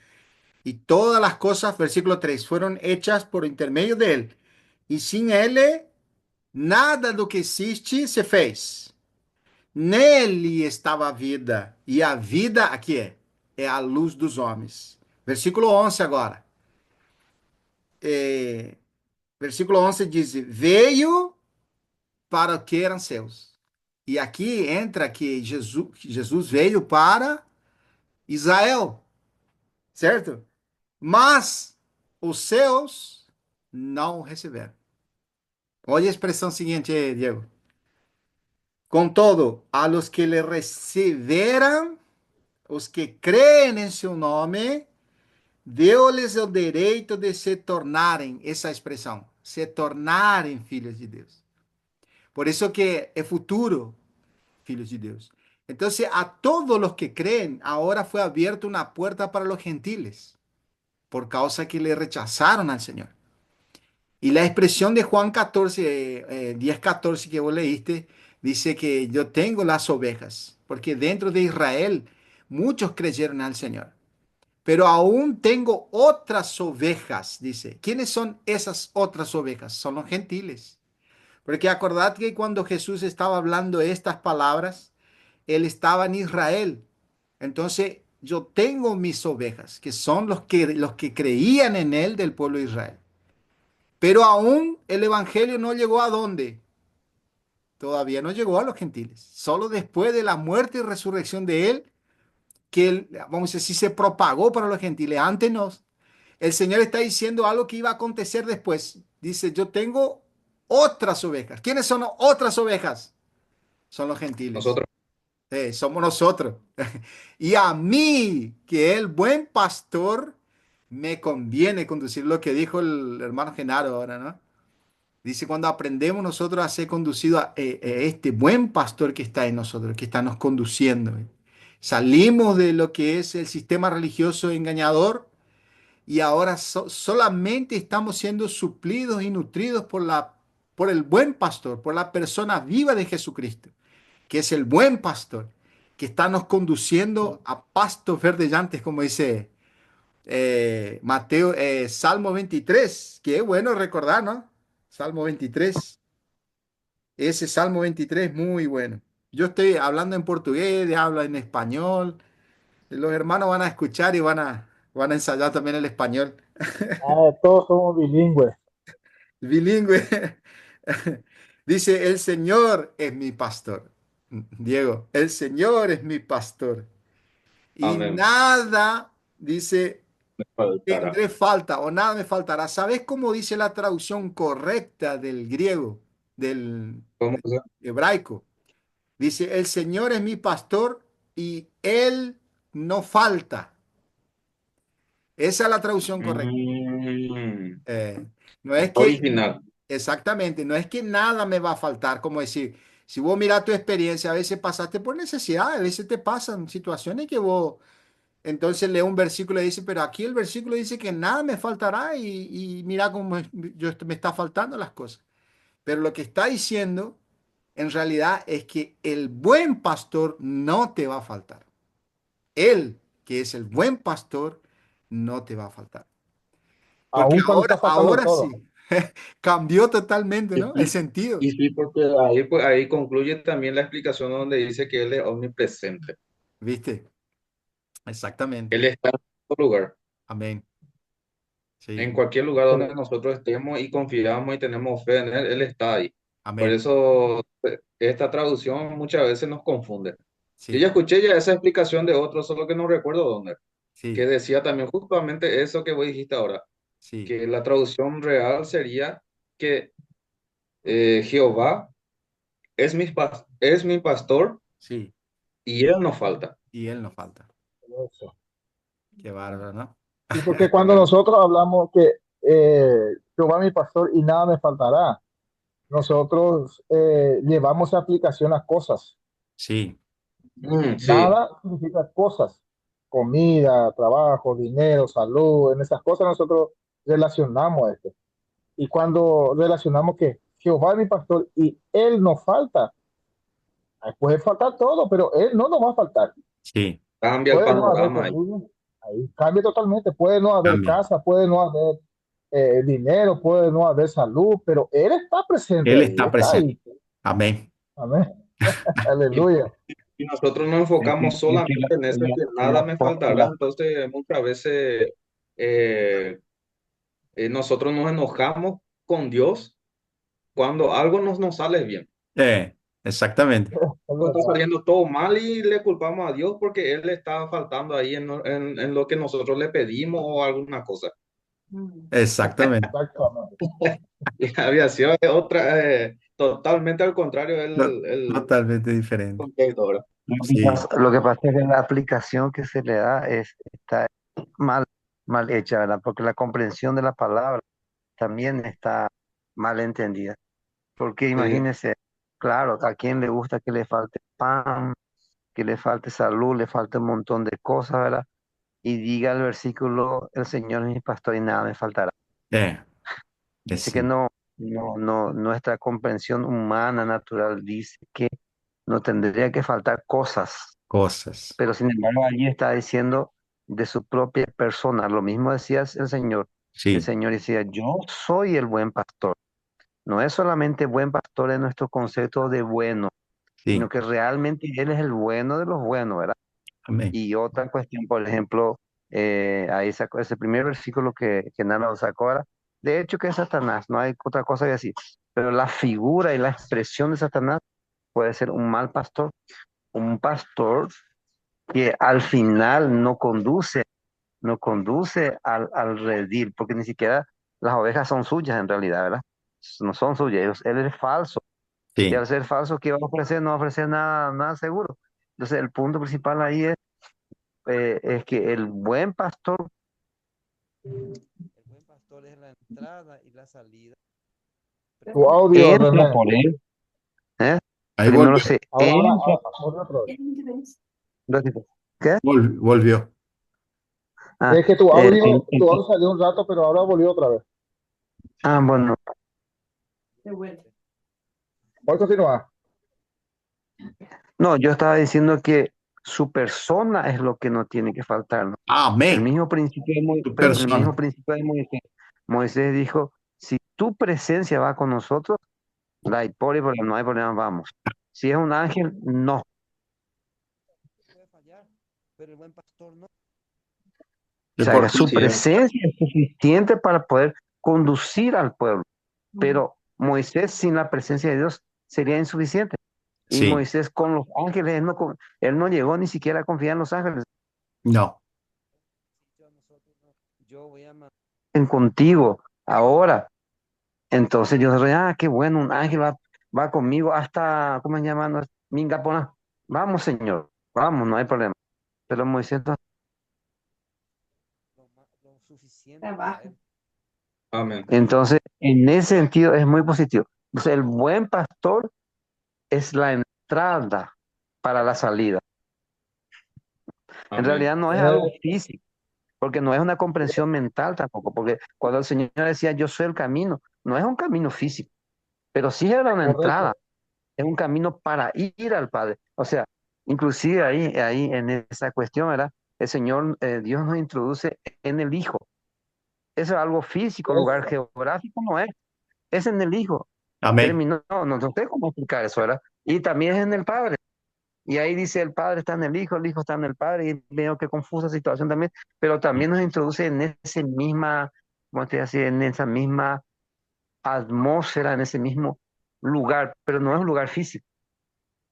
y todas las cosas, versículo 3, fueron hechas por intermedio de él. Y sin él, nada do que existe se fez. Nele estava a vida, e a vida aqui é a luz dos homens. Versículo 11 agora. É, versículo 11 diz: Veio para o que eram seus. E aqui entra que Jesus veio para Israel, certo? Mas os seus não o receberam. Olha a expressão seguinte, Diego. Contudo, a los que le receberam, os que creem em seu nome, deu-lhes o direito de se tornarem, essa expressão, se tornarem filhos de Deus. Por isso que é futuro, filhos de Dios. Entonces, a todos los que creen, ahora fue abierta una puerta para los gentiles, por causa que le rechazaron al Señor. Y la expresión de Juan 14, 10, 14 que vos leíste, dice que yo tengo las ovejas, porque dentro de Israel muchos creyeron al Señor. Pero aún tengo otras ovejas, dice. ¿Quiénes son esas otras ovejas? Son los gentiles. Porque acordad que cuando Jesús estaba hablando estas palabras, él estaba en Israel. Entonces, yo tengo mis ovejas, que son los que creían en él del pueblo de Israel. Pero aún el evangelio no llegó a dónde. Todavía no llegó a los gentiles. Solo después de la muerte y resurrección de él, que él, vamos a decir, se propagó para los gentiles. Antes no. El Señor está diciendo algo que iba a acontecer después. Dice, yo tengo otras ovejas. ¿Quiénes son otras ovejas? Son los gentiles. Nosotros, Somos nosotros. Y a mí, que el buen pastor, me conviene conducir lo que dijo el hermano Genaro ahora, ¿no? Dice, cuando aprendemos nosotros a ser conducidos a este buen pastor que está en nosotros, que está nos conduciendo. Salimos de lo que es el sistema religioso engañador y ahora solamente estamos siendo suplidos y nutridos por el buen pastor, por la persona viva de Jesucristo, que es el buen pastor, que está nos conduciendo a pastos verdejantes, como dice Mateo, Salmo 23, que es bueno recordar, ¿no? Salmo 23, ese Salmo 23 muy bueno. Yo estoy hablando en portugués, hablo en español, los hermanos van a escuchar y van a ensayar también el español. Todos somos bilingües. Bilingüe. Dice, el Señor es mi pastor. Diego, el Señor es mi pastor. Y amén. nada, dice, Faltará. tendré falta o nada me faltará. ¿Sabes cómo dice la traducción correcta del griego, del ¿Cómo se hebraico? Dice, el Señor es mi pastor y Él no falta. Esa es la traducción correcta. Mm, Eh, no es que, original. exactamente, no es que nada me va a faltar, como decir, si vos mirás tu experiencia, a veces pasaste por necesidad, a veces te pasan situaciones que vos, entonces lee un versículo y dice, pero aquí el versículo dice que nada me faltará y mira cómo me está faltando las cosas. Pero lo que está diciendo en realidad es que el buen pastor no te va a faltar. Él, que es el buen pastor, no te va a faltar. Porque Aún cuando está faltando ahora todo. sí, cambió totalmente, Y ¿no? El sí, sentido, y sí, porque ahí, pues, ahí concluye también la explicación donde dice que Él es omnipresente. ¿viste? Él Exactamente. está en todo lugar, Amén. en Sí, cualquier lugar Sí. donde nosotros estemos y confiamos y tenemos fe en Él, Él está ahí. Por amén. eso esta traducción muchas veces nos confunde. Yo ya Sí, escuché ya esa explicación de otro, solo que no recuerdo dónde, que sí, decía también justamente eso que vos dijiste ahora, sí, que la traducción real sería que Jehová es mi pastor sí. y Él no falta. Y Él no falta. Eso. Qué bárbaro, ¿no? Y porque cuando Amén. nosotros hablamos que Jehová mi pastor y nada me faltará, nosotros llevamos a aplicación las cosas. Sí, Sí, Nada significa cosas. comida, trabajo, dinero, salud, en esas cosas nosotros relacionamos esto. Y cuando relacionamos que Jehová es mi pastor y Él nos falta, ahí puede faltar todo, pero Él no nos va a faltar. Sí, Cambia el Puede no haber panorama ahí. comida, ahí cambia totalmente. Puede no haber cambia. casa, puede no haber dinero, puede no haber salud, pero Él está presente Él ahí, está está presente. ahí. Amén. Amén. Y, Aleluya. y nosotros nos enfocamos solamente en eso, que nada me faltará. Entonces, muchas veces eh, nosotros nos enojamos con Dios cuando algo nos sale bien. Exactamente. Es Nos está verdad. saliendo todo mal y le culpamos a Dios porque Él está faltando ahí en lo que nosotros le pedimos o alguna cosa. Exactamente. Exactamente. Y había sido otra, totalmente al contrario el Totalmente diferente. contexto, ¿verdad? Sí, Lo que pasa es que la aplicación que se le da está mal, mal hecha, ¿verdad? Porque la comprensión de la palabra también está mal entendida. Porque Sí, imagínese, claro, a quien le gusta que le falte pan, que le falte salud, le falte un montón de cosas, ¿verdad? Y diga el versículo, el Señor es mi pastor y nada me faltará. eh, Dice que sí, nuestra comprensión humana, natural, dice que no tendría que faltar cosas, cosas. pero sin embargo allí está diciendo de su propia persona. Lo mismo decía el Señor. El Sí, Señor decía, yo soy el buen pastor. No es solamente buen pastor en nuestro concepto de bueno, sino sí. que realmente Él es el bueno de los buenos, ¿verdad? Amén. Y otra cuestión, por ejemplo, ahí sacó ese primer versículo que Nana lo sacó ahora, de hecho que es Satanás, no hay otra cosa que decir, pero la figura y la expresión de Satanás puede ser un mal pastor, un pastor que al final no conduce al redil, porque ni siquiera las ovejas son suyas en realidad, ¿verdad? No son suyas, él es falso. Y Sí, al ser falso, ¿qué va a ofrecer? No va a ofrecer nada, nada seguro. Entonces, el punto principal ahí es que el buen pastor es la entrada y la salida. Tu audio, Entra René. por él, ¿eh? ahí Primero volvió. se Ahora, entra. otra vez. ¿Qué? Volvió. Ah, Es que eh, en- tu en- audio salió un rato, pero ahora volvió otra vez. bueno, Hoy continúa. no, yo estaba diciendo que su persona es lo que no tiene que faltar, ¿no? El Amén. mismo principio Tu el persona. mismo principio de Moisés. Moisés dijo, si tu presencia va con nosotros, no hay problema, no hay problema, vamos. Si es un ángel, no. Puede fallar, pero el buen pastor no. O El sea, que su así es. presencia es suficiente para poder conducir al pueblo. Pero Moisés sin la presencia de Dios sería insuficiente. Y Sí, Moisés con los ángeles, él no llegó ni siquiera a confiar en los ángeles. no. Yo voy a mandar contigo ahora. Entonces yo dije, qué bueno, un ángel va conmigo hasta, ¿cómo se llama? Mingapona. Vamos, Señor, vamos, no hay problema. Pero Moisés no lo suficiente para él. Amén. Entonces, en ese sentido es muy positivo. Entonces, el buen pastor es la entrada para la salida. En Amén. realidad no es algo Eh, físico, porque no es una comprensión mental tampoco, porque cuando el Señor decía yo soy el camino, no es un camino físico, pero sí era una entrada, correcto. es un camino para ir al Padre. O sea, inclusive ahí en esa cuestión, ¿verdad? El Señor, Dios nos introduce en el Hijo. Eso es algo físico, lugar Eso. geográfico no es en el Hijo. Amén. Terminó, no sé cómo explicar eso, ¿verdad? Y también es en el Padre. Y ahí dice el Padre está en el Hijo está en el Padre, y veo que confusa situación también, pero también nos introduce en ese misma, ¿cómo te decía? En esa misma atmósfera, en ese mismo lugar, pero no es un lugar físico,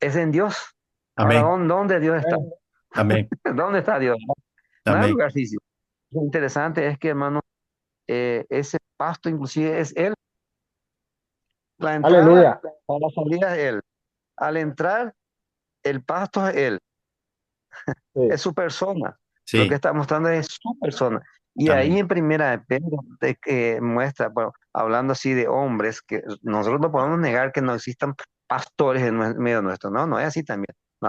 es en Dios. Ahora, Amén. ¿dónde Dios está? Amén. Amén. ¿Dónde está Dios? No es un Amén. lugar físico. Lo interesante es que, hermano, ese pasto inclusive es Él, la entrada Aleluya. para la salida es Él. Al entrar, el pasto es Él. Sí. Es su persona. Lo que Sí. está mostrando es su persona. Y ahí Amén. en primera de Pedro que muestra, bueno, hablando así de hombres, que nosotros no podemos negar que no existan pastores en medio nuestro, no, no es así también. No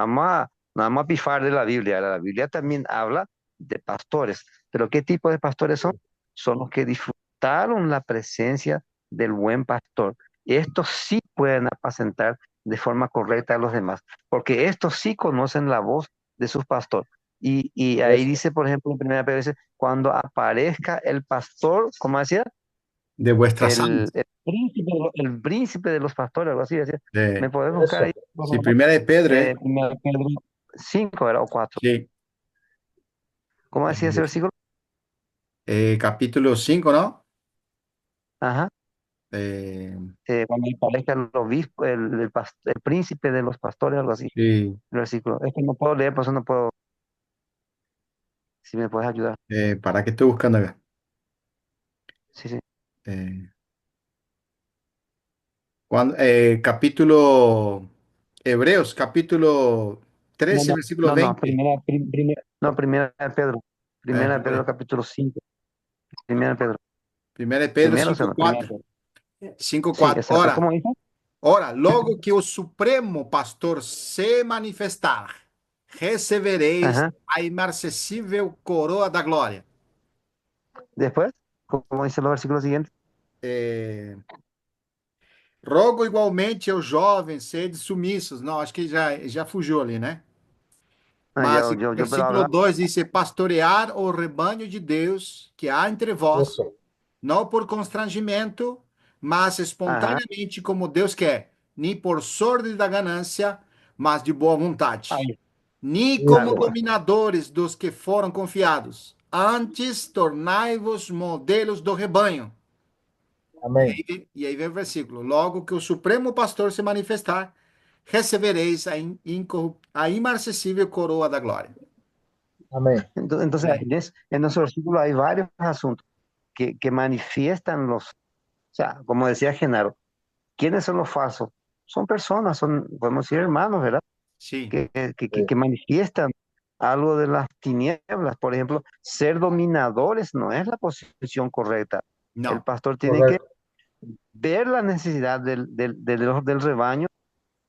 vamos a pifar de la Biblia. La Biblia también habla de pastores. Pero ¿qué tipo de pastores son? Son los que disfrutaron la presencia del buen pastor. Estos sí pueden apacentar de forma correcta a los demás, porque estos sí conocen la voz de sus pastores. Y ahí Eso, dice, por ejemplo, en primera Pedro, dice, cuando aparezca el pastor, ¿cómo decía? de vuestras almas. El príncipe de los pastores, algo así decía. ¿Me De, podés buscar eso. ahí, por sí, favor? primera de Pedro, Primera Pedro 5, ¿verdad? O 4. sí. ¿Cómo decía ese Eh, versículo? capítulo 5, ¿no? Ajá. Eh, Cuando aparezca el obispo, el príncipe de los pastores, algo así, sí, el versículo. Es que no puedo leer, por eso no puedo, si me puedes ayudar. ¿para qué estoy buscando acá? Sí, sí. Eh, capítulo Hebreos, capítulo No, 13, no, versículo no, no, 20. no, primera de Pedro. Primera de Pedro, Primera, capítulo 5. Primera de Pedro. primera de Pedro Primero, o sea, 5, no, primera de 4. Pedro. 5, Sí, 4. esa, Ora, ¿cómo dice? ora, logo que o Supremo Pastor se manifestar, recebereis Ajá. a imarcessível coroa da glória. Después, ¿cómo dice los versículos siguientes? É, rogo igualmente aos jovens sede sumissos. Não, acho que já fugiu ali, né? Ah, Mas pero versículo habla. 2 diz: pastorear o rebanho de Deus que há entre vós, Eso. não por constrangimento, mas Ajá. espontaneamente, como Deus quer, nem por sorte da ganância, mas de boa vontade, Ahí. nem como Eso. Algo. dominadores dos que foram confiados. Antes, tornai-vos modelos do rebanho. Amén. E aí vem o versículo: logo que o Supremo Pastor se manifestar, recebereis a imarcessível coroa da glória. Amén. Entonces, Amém. en nuestro versículo hay varios asuntos que manifiestan los, o sea, como decía Genaro, ¿quiénes son los falsos? Son personas, son, podemos decir, hermanos, ¿verdad? Sim. Que manifiestan algo de las tinieblas. Por ejemplo, ser dominadores no es la posición correcta. El Não, pastor tiene que Correcto. ver la necesidad del rebaño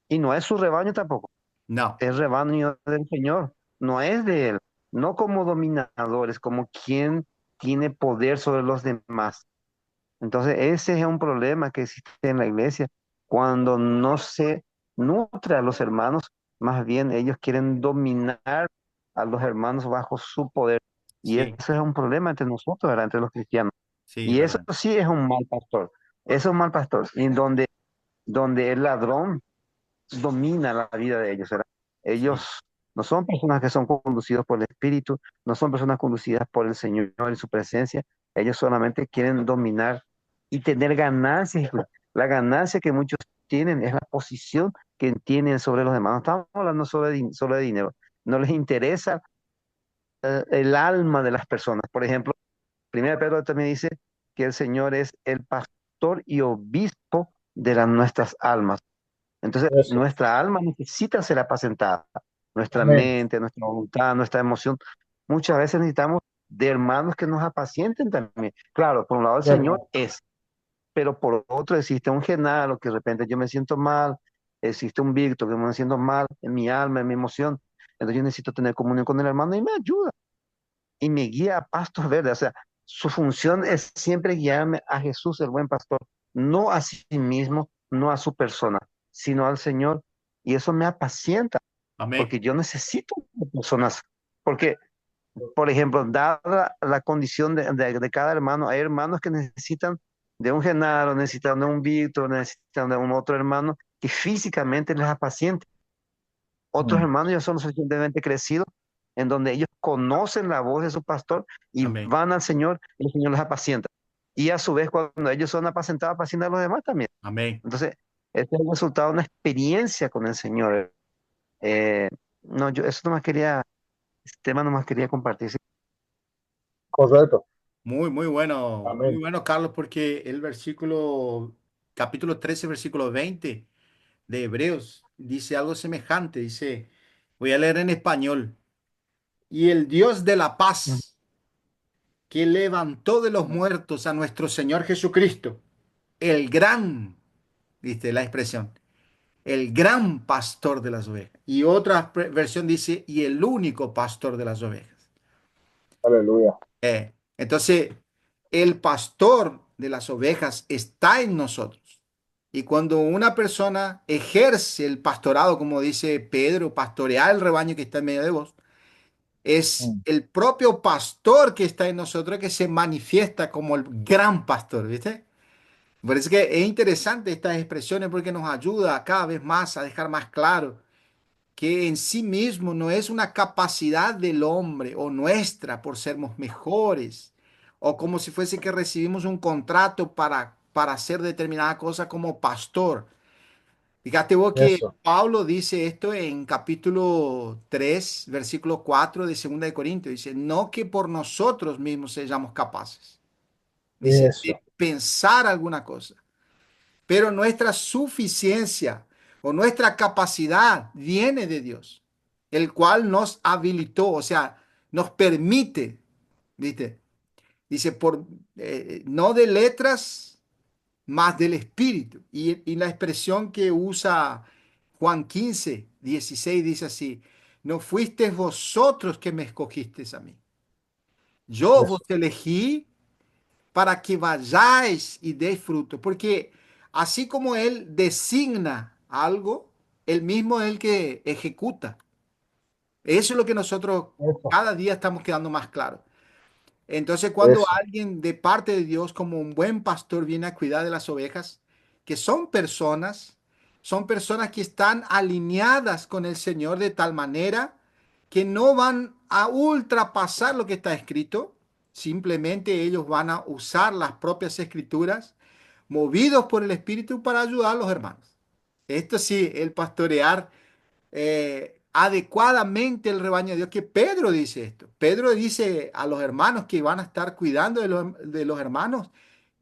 y no es su rebaño tampoco, não. es rebaño del Señor, no es de él, no como dominadores, como quien tiene poder sobre los demás. Entonces, ese es un problema que existe en la iglesia. Cuando no se nutre a los hermanos, más bien ellos quieren dominar a los hermanos bajo su poder. Y eso Sim, es un problema entre nosotros, ¿verdad? Entre los cristianos. sim, Y eso verdade. sí es un mal pastor. Eso es un mal pastor. Y donde el ladrón domina la vida de ellos, ¿verdad? Sim, Ellos no son personas que son conducidos por el Espíritu, no son personas conducidas por el Señor y su presencia. Ellos solamente quieren dominar y tener ganancias. La ganancia que muchos tienen es la posición que tienen sobre los demás. No estamos hablando solo de dinero. No les interesa el alma de las personas. Por ejemplo, Primera Pedro también dice que el Señor es el pastor y obispo de nuestras almas. Entonces, Eso. nuestra alma necesita ser apacentada. Nuestra Amén. mente, nuestra voluntad, nuestra emoción. Muchas veces necesitamos de hermanos que nos apacienten también. Claro, por un lado el Señor ¿Verdad? es, pero por otro existe un Genaro que de repente yo me siento mal, existe un Víctor que me siento mal en mi alma, en mi emoción. Entonces yo necesito tener comunión con el hermano y me ayuda y me guía a pastos verdes. O sea, su función es siempre guiarme a Jesús, el buen pastor, no a sí mismo, no a su persona, sino al Señor. Y eso me apacienta, amém. porque yo necesito de personas. Porque, por ejemplo, dada la condición de cada hermano, hay hermanos que necesitan de un Genaro, necesitan de un Víctor, necesitan de un otro hermano que físicamente les apaciente. Otros Mm. hermanos ya son lo suficientemente crecidos en donde ellos conocen la voz de su pastor y Amém. van al Señor y el Señor les apacienta. Y a su vez, cuando ellos son apacentados, apacientan a los demás también. Amém. Entonces, este es el resultado de una experiencia con el Señor. Eh, no, yo eso nomás quería, este tema nomás quería compartir. Sí. Correcto. Muy Amén. bueno, Carlos, porque el versículo, capítulo 13, versículo 20 de Hebreos, dice algo semejante. Dice, voy a leer en español. Y el Dios de la Mm. paz, que levantó de los muertos a nuestro Señor Jesucristo, el gran, dice la expresión, el gran pastor de las ovejas. Y otra versión dice, y el único pastor de las ovejas. Aleluya. Entonces, el pastor de las ovejas está en nosotros. Y cuando una persona ejerce el pastorado, como dice Pedro, pastorear el rebaño que está en medio de vos, es Mm. el propio pastor que está en nosotros que se manifiesta como el gran pastor, ¿viste? Me parece que es interesante estas expresiones porque nos ayuda cada vez más a dejar más claro que en sí mismo no es una capacidad del hombre o nuestra por sermos mejores o como si fuese que recibimos un contrato para hacer determinada cosa como pastor. Fíjate vos que Eso, Pablo dice esto en capítulo 3 versículo 4 de Segunda de Corintios. Dice, no que por nosotros mismos seamos capaces. Dice, de eso, pensar alguna cosa, pero nuestra suficiencia o nuestra capacidad viene de Dios, el cual nos habilitó, o sea, nos permite, ¿viste? Dice, no de letras, más del Espíritu. Y la expresión que usa Juan 15:16 dice así, no fuisteis vosotros que me escogisteis a mí. Yo vos eso, elegí para que vayáis y deis fruto, porque así como Él designa algo, Él mismo es el que ejecuta. Eso es lo que nosotros eso, cada día estamos quedando más claro. Entonces, cuando eso, alguien de parte de Dios, como un buen pastor, viene a cuidar de las ovejas, que son personas que están alineadas con el Señor de tal manera que no van a ultrapasar lo que está escrito, simplemente ellos van a usar las propias escrituras, movidos por el Espíritu para ayudar a los hermanos. Esto sí, el pastorear adecuadamente el rebaño de Dios, que Pedro dice esto. Pedro dice a los hermanos que van a estar cuidando de los hermanos,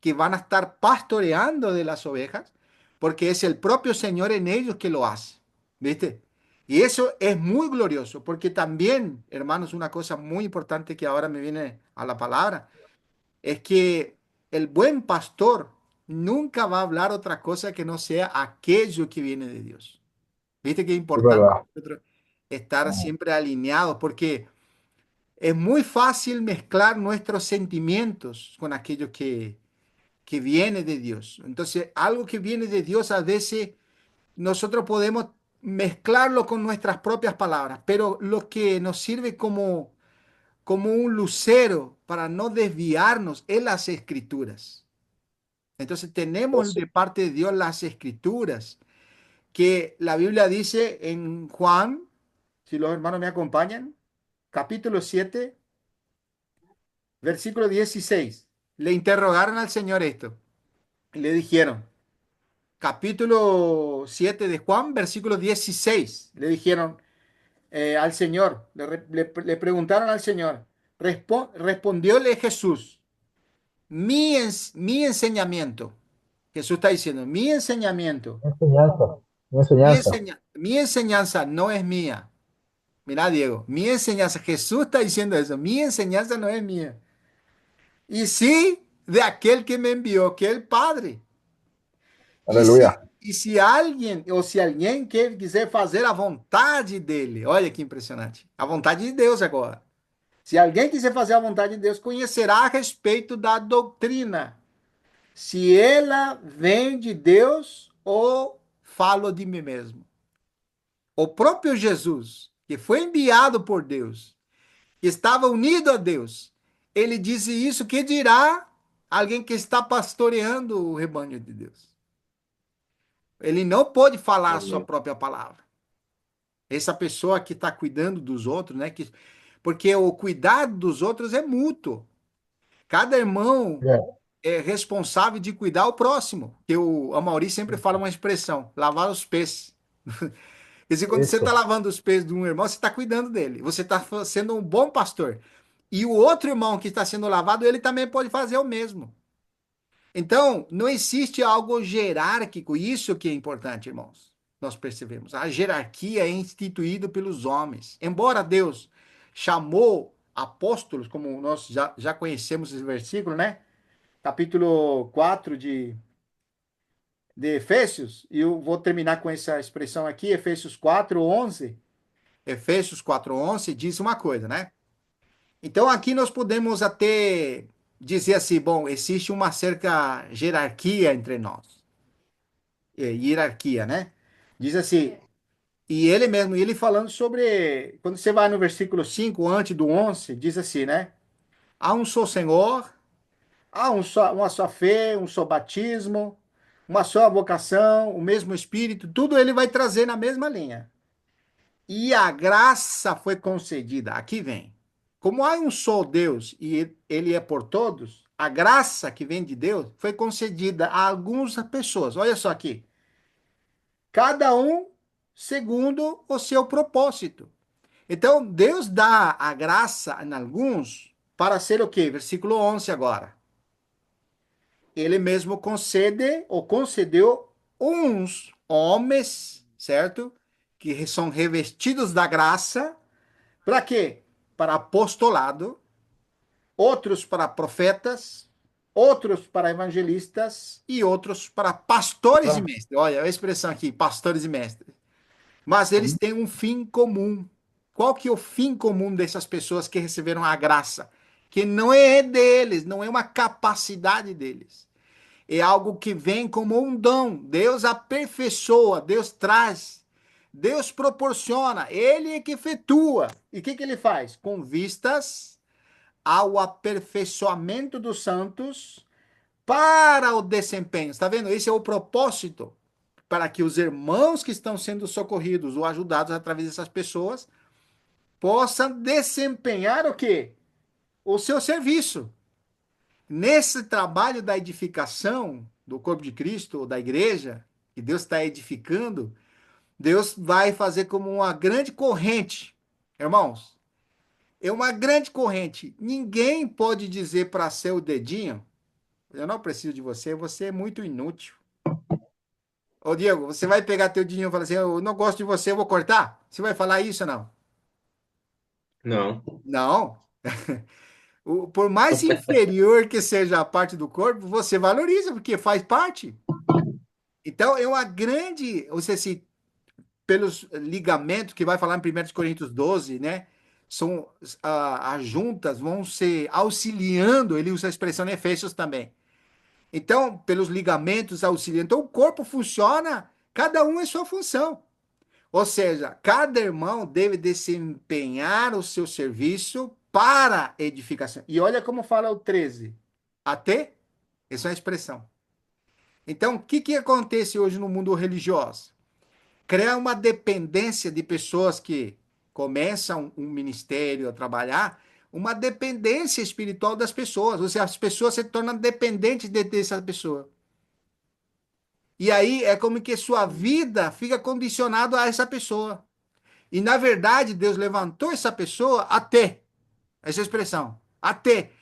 que van a estar pastoreando de las ovejas, porque es el propio Señor en ellos que lo hace. ¿Viste? Y eso es muy glorioso, porque también, hermanos, una cosa muy importante que ahora me viene a la palabra, es que el buen pastor nunca va a hablar otra cosa que no sea aquello que viene de Dios. Viste que es es importante verdad. nosotros estar Ujú. siempre alineados porque es muy fácil mezclar nuestros sentimientos con aquello que viene de Dios. Entonces, algo que viene de Dios a veces nosotros podemos mezclarlo con nuestras propias palabras, pero lo que nos sirve como un lucero para no desviarnos es las escrituras. Entonces, tenemos Eso, de parte de Dios las escrituras que la Biblia dice en Juan, si los hermanos me acompañan, capítulo 7 versículo 16. Le interrogaron al Señor esto y le dijeron, capítulo 7 de Juan, versículo 16. Le dijeron al Señor, le preguntaron al Señor, respondióle Jesús, mi enseñamiento, Jesús está diciendo, mi enseñamiento, enseñanza, mi, enseñanza. mi enseñanza no es mía. Mira, Diego, mi enseñanza, Jesús está diciendo eso, mi enseñanza no es mía. Y sí de aquel que me envió, que es el Padre. Aleluya. E se alguém, ou se alguém quiser fazer a vontade dele, olha que impressionante, a vontade de Deus agora. Se alguém quiser fazer a vontade de Deus, conhecerá a respeito da doutrina, se ela vem de Deus ou falo de mim mesmo. O próprio Jesus, que foi enviado por Deus, que estava unido a Deus, ele disse isso, que dirá alguém que está pastoreando o rebanho de Deus. Ele não pode falar a sua própria palavra. Essa pessoa que está cuidando dos outros, né? Porque o cuidado dos outros é mútuo. Cada irmão Bien, é responsável de cuidar o próximo. Que o Amaury sempre fala uma expressão: lavar os pés. Quer dizer, quando você está eso, lavando os pés de um irmão, você está cuidando dele. Você está sendo um bom pastor. E o outro irmão que está sendo lavado, ele também pode fazer o mesmo. Então, não existe algo jerárquico, isso que é importante, irmãos. Nós percebemos. A jerarquia é instituída pelos homens. Embora Deus chamou apóstolos, como nós já conhecemos esse versículo, né? Capítulo 4 de Efésios, e eu vou terminar com essa expressão aqui, Efésios 4:11. Efésios 4:11 diz uma coisa, né? Então aqui nós podemos até dizer assim, bom, existe uma certa hierarquia entre nós. Hierarquia, né? Diz assim, e ele mesmo, ele falando sobre, quando você vai no versículo 5 antes do 11 diz assim, né? Há um só Senhor, há uma só fé, um só batismo, uma só vocação, o mesmo Espírito, tudo ele vai trazer na mesma linha. E a graça foi concedida. Aqui vem. Como há um só Deus e ele é por todos, a graça que vem de Deus foi concedida a algumas pessoas. Olha só aqui. Cada um segundo o seu propósito. Então, Deus dá a graça em alguns para ser o quê? Versículo 11 agora. Ele mesmo concede ou concedeu uns homens, certo? Que são revestidos da graça. Para quê? Para apostolado, outros para profetas, outros para evangelistas e outros para pastores e Claro. mestres. Olha a expressão aqui, pastores e mestres. Mas eles têm um fim comum. Qual que é o fim comum dessas pessoas que receberam a graça? Que não é deles, não é uma capacidade deles. É algo que vem como um dom. Deus aperfeiçoa, Deus traz, Deus proporciona, Ele é que efetua. E o que ele faz? Com vistas ao aperfeiçoamento dos santos para o desempenho. Está vendo? Esse é o propósito para que os irmãos que estão sendo socorridos ou ajudados através dessas pessoas possam desempenhar o quê? O seu serviço. Nesse trabalho da edificação do corpo de Cristo, ou da igreja, que Deus está edificando, Deus vai fazer como uma grande corrente. Irmãos, é uma grande corrente. Ninguém pode dizer para seu dedinho, eu não preciso de você, você é muito inútil. Ô Diego, você vai pegar teu dedinho e falar assim, eu não gosto de você, eu vou cortar? Você vai falar isso ou não? No, Não. Por mais inferior que seja a parte do corpo, você valoriza, porque faz parte. Então, é uma grande, ou seja, se pelos ligamentos que vai falar em 1 Coríntios 12, né? São as juntas vão se auxiliando, ele usa a expressão em Efésios também. Então, pelos ligamentos auxiliando. Então, o corpo funciona, cada um em sua função. Ou seja, cada irmão deve desempenhar o seu serviço para edificação. E olha como fala o 13. Até? Essa é uma expressão. Então, o que acontece hoje no mundo religioso? Criar uma dependência de pessoas que começam um ministério a trabalhar, uma dependência espiritual das pessoas. Ou seja, as pessoas se tornam dependentes dessa pessoa. E aí é como que sua vida fica condicionada a essa pessoa. E na verdade, Deus levantou essa pessoa até, essa expressão, até.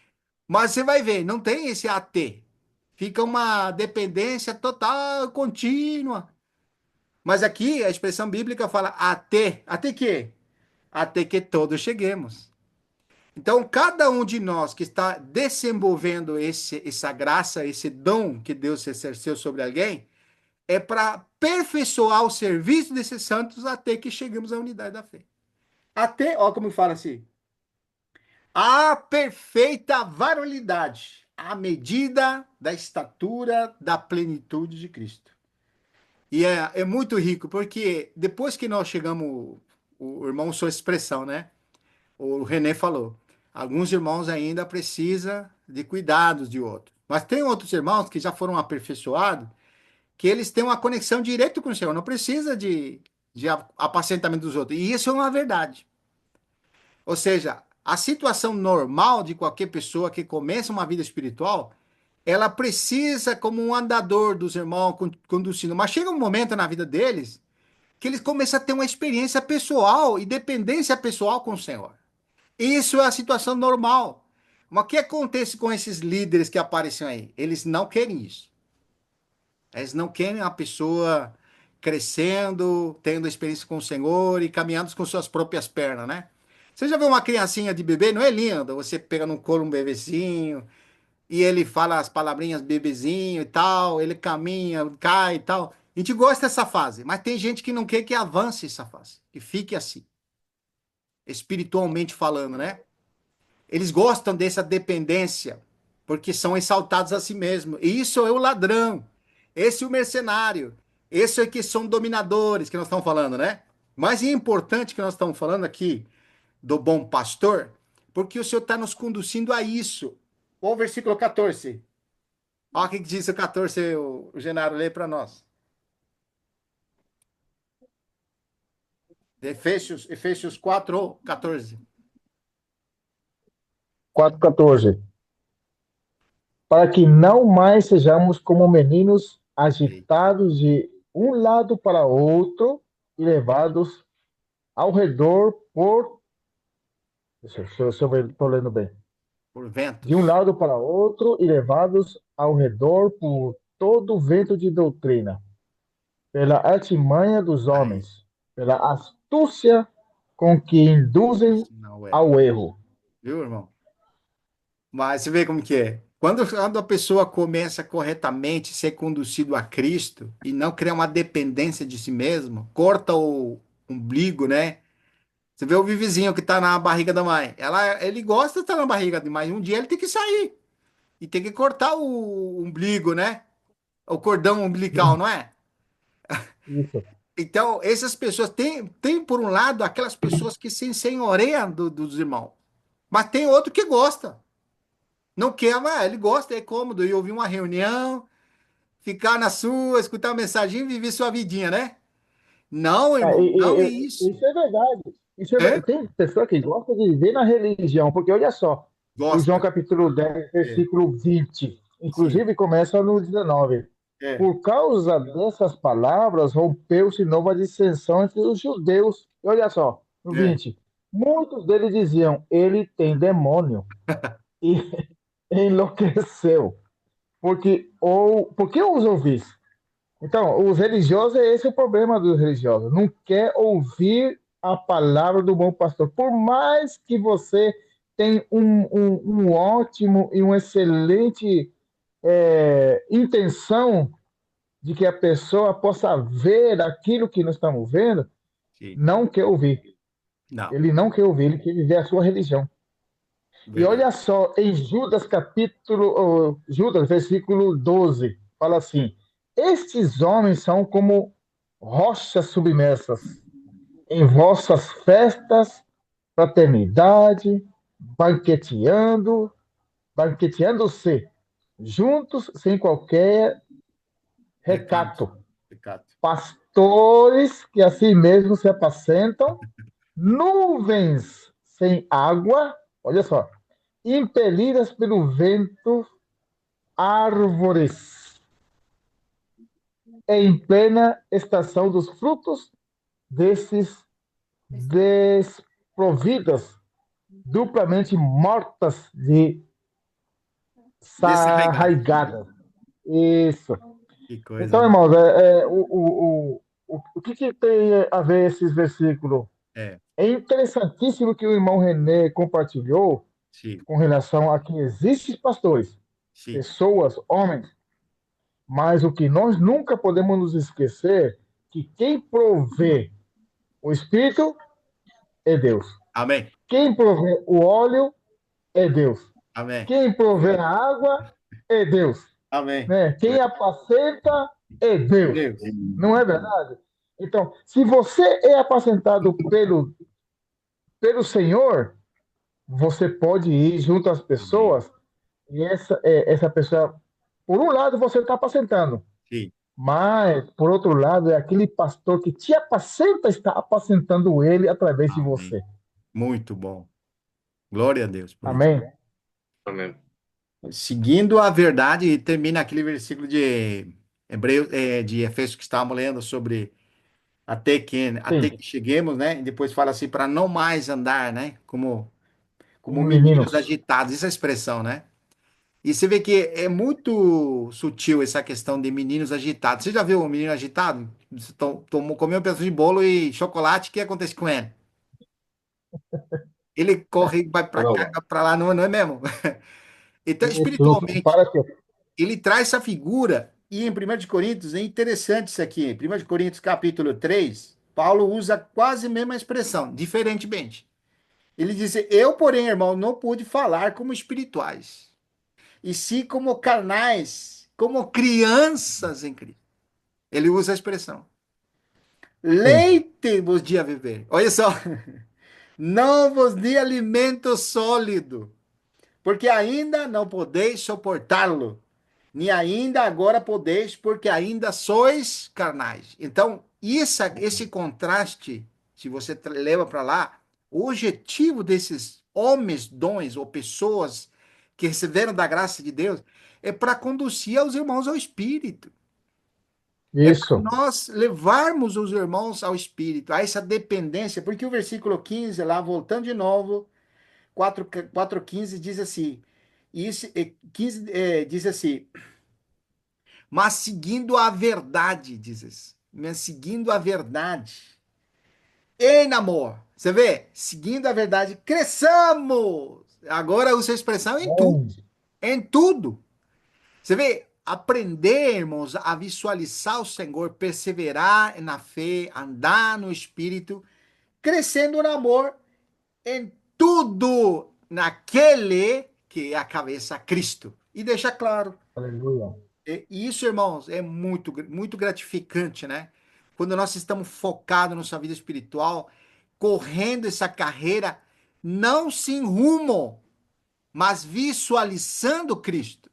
Mas você vai ver, não tem esse até. Fica uma dependência total, contínua. Mas aqui a expressão bíblica fala até. Até quê? Até que todos cheguemos. Então, cada um de nós que está desenvolvendo essa graça, esse dom que Deus exerceu sobre alguém, é para aperfeiçoar o serviço desses santos até que chegamos à unidade da fé. Até, ó, como fala assim, a perfeita varonilidade, à medida da estatura da plenitude de Cristo. E é muito rico, porque depois que nós chegamos, o irmão usou a expressão, né? O René falou, alguns irmãos ainda precisam de cuidados de outros. Mas tem outros irmãos que já foram aperfeiçoados, que eles têm uma conexão direta com o Senhor, não precisa de apacentamento dos outros. E isso é uma verdade. Ou seja, a situação normal de qualquer pessoa que começa uma vida espiritual, ela precisa, como um andador dos irmãos conduzindo. Mas chega um momento na vida deles que eles começam a ter uma experiência pessoal e dependência pessoal com o Senhor. Isso é a situação normal. Mas o que acontece com esses líderes que aparecem aí? Eles não querem isso. Eles não querem a pessoa crescendo, tendo experiência com o Senhor e caminhando com suas próprias pernas, né? Você já viu uma criancinha de bebê? Não é lindo? Você pega no colo um bebezinho e ele fala as palavrinhas bebezinho e tal, ele caminha, cai e tal. A gente gosta dessa fase, mas tem gente que não quer que avance essa fase, que fique assim, espiritualmente falando, né? Eles gostam dessa dependência, porque são exaltados a si mesmos. E isso é o ladrão, esse é o mercenário, esse é que são dominadores que nós estamos falando, né? Mas é importante que nós estamos falando aqui do bom pastor, porque o Senhor está nos conduzindo a isso. Olha o versículo 14. Olha o que diz o 14, o Genaro lê para nós. Efésios 4, 14. 4:14. Para que não mais sejamos como meninos agitados de um lado para outro e levados ao redor por. Se eu estou lendo bem. Por De um ventos. lado para outro e levados ao redor por todo vento de doutrina, pela artimanha dos Aí, homens, pela astúcia com que induzem não é. ao erro. Viu, irmão? Mas você vê como que é. Quando a pessoa começa corretamente a ser conduzido a Cristo e não criar uma dependência de si mesmo, corta o umbigo, né? Você vê o vivizinho que está na barriga da mãe. Ele gosta de estar na barriga da mãe. Um dia ele tem que sair e tem que cortar o umbigo, né? O cordão umbilical, não é? Isso. Então, essas pessoas tem por um lado aquelas pessoas que se senhoreiam dos irmãos, mas tem outro que gosta. Não quer, mas ele gosta, é cômodo ir ouvir uma reunião, ficar na sua, escutar uma mensagem e viver sua vidinha, né? Não, É, irmão, não é isso. isso é verdade. É? Tem pessoa que gosta de viver na religião, porque olha só, o João Gosta. capítulo 10 É, versículo 20 sim. inclusive começa no 19. É, Por causa dessas palavras, rompeu-se nova dissensão entre os judeus. E olha só, no é. 20, muitos deles diziam, ele tem demônio, e enlouqueceu, porque os ouvis. Então, os religiosos, esse é o problema dos religiosos. Não quer ouvir a palavra do bom pastor. Por mais que você tenha um ótimo e um excelente intenção de que a pessoa possa ver aquilo que nós estamos vendo, Sim. não quer ouvir. Não, Ele não quer ouvir, ele quer viver a sua religião. E verdade. olha só, em Judas Judas, versículo 12, fala assim: estes homens são como rochas submersas em vossas festas, fraternidade, banqueteando-se, juntos sem qualquer Pecado. recato. Pecado. Pastores que a si mesmos se apacentam, nuvens sem água, olha só, impelidas pelo vento, árvores em plena estação dos frutos desses desprovidas, duplamente mortas de Desarraigado. sarraigada. Isso. Que coisa, Então, né? irmãos, o que tem a ver esses versículos? É, É interessantíssimo que o irmão René compartilhou sim, com relação a que existem pastores, sim. pessoas, homens, mas o que nós nunca podemos nos esquecer que quem provê o Espírito é Deus. Amém. Quem provê o óleo é Deus. Amém. Quem provê a água é Deus. Amém. Né? Quem apacenta é Deus. Deus. Não é verdade? Então, se você é apacentado pelo Senhor, você pode ir junto às Amém. pessoas e essa pessoa, por um lado, você está apacentando, Sim. mas, por outro lado, é aquele pastor que te apacenta, está apacentando ele através de Amém. você. Muito bom. Glória a Deus por isso. Amém? Amén. Seguindo a verdade, termina aquele versículo de de Efésios que estávamos lendo sobre até Sim, que cheguemos, né? E depois fala assim, para não mais andar, né? Como como meninos meninos. agitados, essa expressão, né? E você vê que é muito sutil essa questão de meninos agitados. Você já viu um menino agitado? Você comeu um pedaço de bolo e chocolate, o que acontece com ele? Ele corre, vai para cá, Droga. para lá, não é mesmo? Então, Isso, não espiritualmente, para quê? ele traz essa figura, e em 1 de Coríntios, é interessante isso aqui, em 1 de Coríntios capítulo 3, Paulo usa quase a mesma expressão, diferentemente. Ele diz: Eu, porém, irmão, não pude falar como espirituais, e sim como carnais, como crianças em Cristo. Ele usa a expressão. Sim, Leite vos de a viver. Olha só. Não vos dê alimento sólido, porque ainda não podeis suportá-lo, nem ainda agora podeis, porque ainda sois carnais. Então, esse contraste, se você leva para lá, o objetivo desses homens, dons ou pessoas que receberam da graça de Deus é para conduzir os irmãos ao Espírito. É para isso. nós levarmos os irmãos ao Espírito, a essa dependência, porque o versículo 15, lá, voltando de novo, 4:15 diz assim, isso, 15, diz assim, mas seguindo a verdade, dizes, mas seguindo a verdade, em amor, você vê, seguindo a verdade, cresçamos, agora usa a expressão Amém. em tudo, você vê, aprender, irmãos, a visualizar o Senhor, perseverar na fé, andar no Espírito, crescendo no amor, em tudo naquele que é a cabeça, Cristo. E deixa claro, Aleluia. e isso, irmãos, é muito gratificante, né? Quando nós estamos focados na nossa vida espiritual, correndo essa carreira, não sem rumo, mas visualizando Cristo.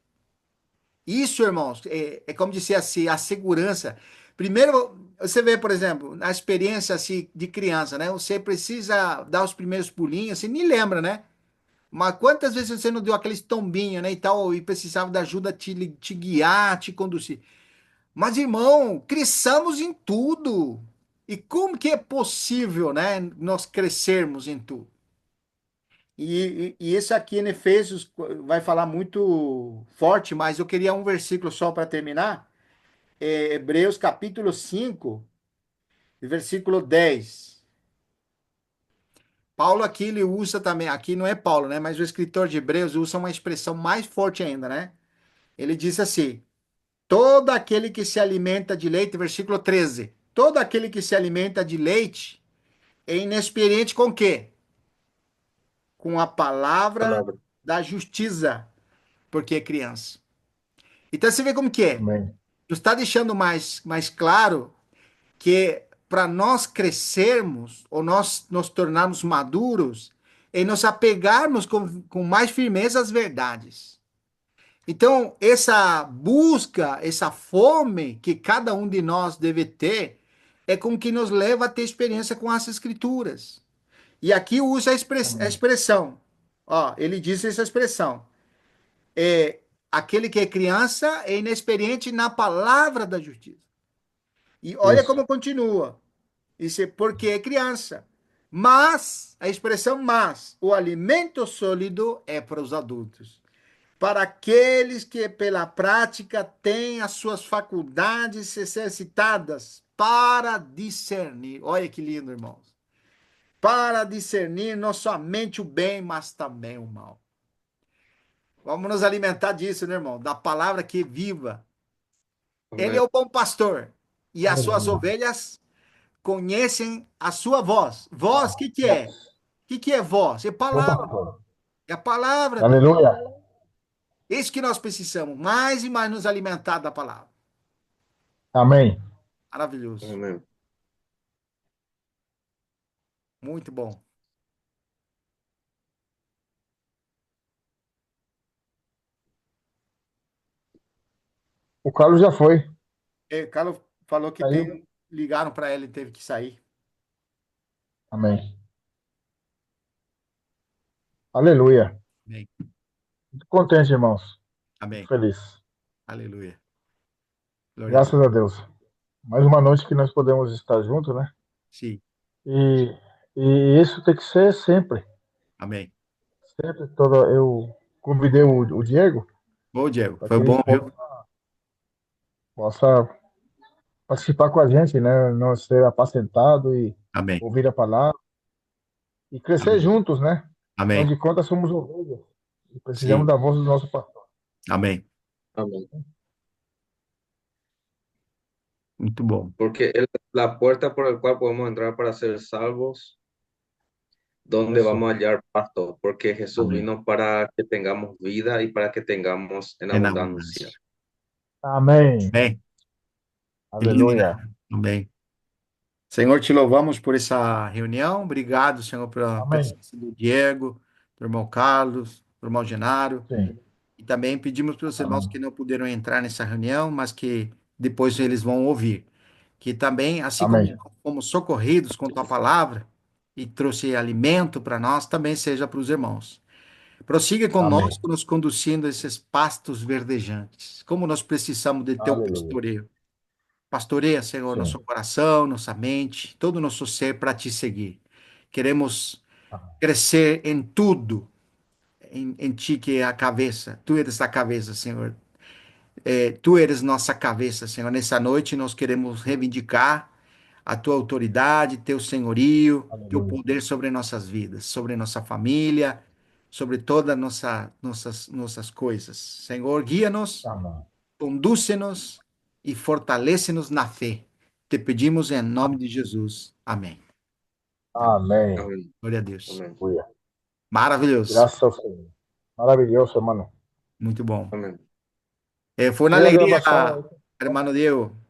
Isso, irmãos, é como dizer assim, a segurança. Primeiro, você vê, por exemplo, na experiência assim, de criança, né? Você precisa dar os primeiros pulinhos, você nem lembra, né? Mas quantas vezes você não deu aqueles tombinhos, né, e tal, e precisava da ajuda te guiar, te conduzir? Mas, irmão, cresçamos em tudo. E como que é possível, né, nós crescermos em tudo? E isso aqui em Efésios vai falar muito forte, mas eu queria um versículo só para terminar. Hebreus capítulo 5, versículo 10. Paulo aqui ele usa também, aqui não é Paulo, né, mas o escritor de Hebreus usa uma expressão mais forte ainda, né? Ele diz assim: todo aquele que se alimenta de leite, versículo 13. Todo aquele que se alimenta de leite é inexperiente com o quê? Com a palavra Palavra. da justiça, porque é criança. Então você vê como que é. Amém. Está deixando mais claro que para nós crescermos ou nós nos tornarmos maduros, é nos apegarmos com mais firmeza às verdades. Então, essa busca, essa fome que cada um de nós deve ter, é com que nos leva a ter experiência com as escrituras. E aqui usa a Amém. expressão, ó, ele diz essa expressão, é aquele que é criança é inexperiente na palavra da justiça. E olha Isso. como continua, isso é porque é criança. Mas, a expressão mas, o alimento sólido é para os adultos, para aqueles que pela prática têm as suas faculdades exercitadas para discernir. Olha que lindo, irmãos. Para discernir não somente o bem, mas também o mal. Vamos nos alimentar disso, né, irmão? Da palavra que é viva. Ele é Amém. o bom pastor e as suas Aleluia. ovelhas conhecem a sua voz. Voz, o que que é? O que é voz? É Bom palavra. pastor. É a palavra de Deus. Aleluia. Isso que nós precisamos, mais e mais nos alimentar da palavra. Amém. Maravilhoso. Amém. Muito bom. O Carlos já foi. O Carlos falou que Saiu. ligaram para ele e teve que sair. Amém. Aleluia. Amém. Muito contente, irmãos. Muito Amém. feliz. Aleluia. Glória a Deus. Graças a Deus. Mais uma noite que nós podemos estar juntos, né? Sim. E, e isso tem que ser sempre. Amém. Sempre. Eu convidei o Diego Bom, Diego. para Foi que ele bom, viu? possa participar com a gente, né? Não ser apacentado e Amém. ouvir a palavra e crescer Amém. juntos, né? Afinal Amém. de contas, somos ovelhas e precisamos Sim. da voz do nosso pastor. Amém. Amém. Muito bom. Porque Él es la puerta por la cual podemos entrar para ser salvos donde Eso. vamos a hallar pasto, porque Jesús Amén. vino para que tengamos vida y para que tengamos en En abundancia. abundancia. Amén. Amém. Que lindo, né? Aleluya. Amém. Senhor, te louvamos por essa reunião. Obrigado, Senhor, pela Amén. presença do Diego, do irmão Carlos, do irmão Genaro. Sí. E também pedimos para os irmãos que Amén. não puderam entrar nessa reunião, mas que depois eles vão ouvir. Que também, assim como Amén. fomos socorridos com tua palavra e trouxe alimento para nós, também seja para os irmãos. Prossiga Amén. conosco, nos conduzindo a esses pastos verdejantes. Como nós precisamos de teu Aleluya. pastoreio. Pastoreia, Senhor, Sí. nosso coração, nossa mente, todo o nosso ser para te seguir. Queremos Amén. crescer em tudo, em ti que é a cabeça. Tu eres a cabeça, Senhor. Tu eres nossa cabeça, Senhor. Nessa noite nós queremos reivindicar a tua autoridade, teu senhorio, teu Aleluya. poder sobre nossas vidas, sobre nossa família, sobre todas nossas coisas. Senhor, guia-nos, Amén. condúcenos e fortalece-nos na fé. Te pedimos em nome de Jesus. Amém. Amén. Amén. Glória a Deus. Amén. Aleluya. Maravilhoso. Gracias, Señor. Maravilloso, hermano. Muito bom. Amén. Foi uma Mira qué me alegria, pasó. hermano Diego.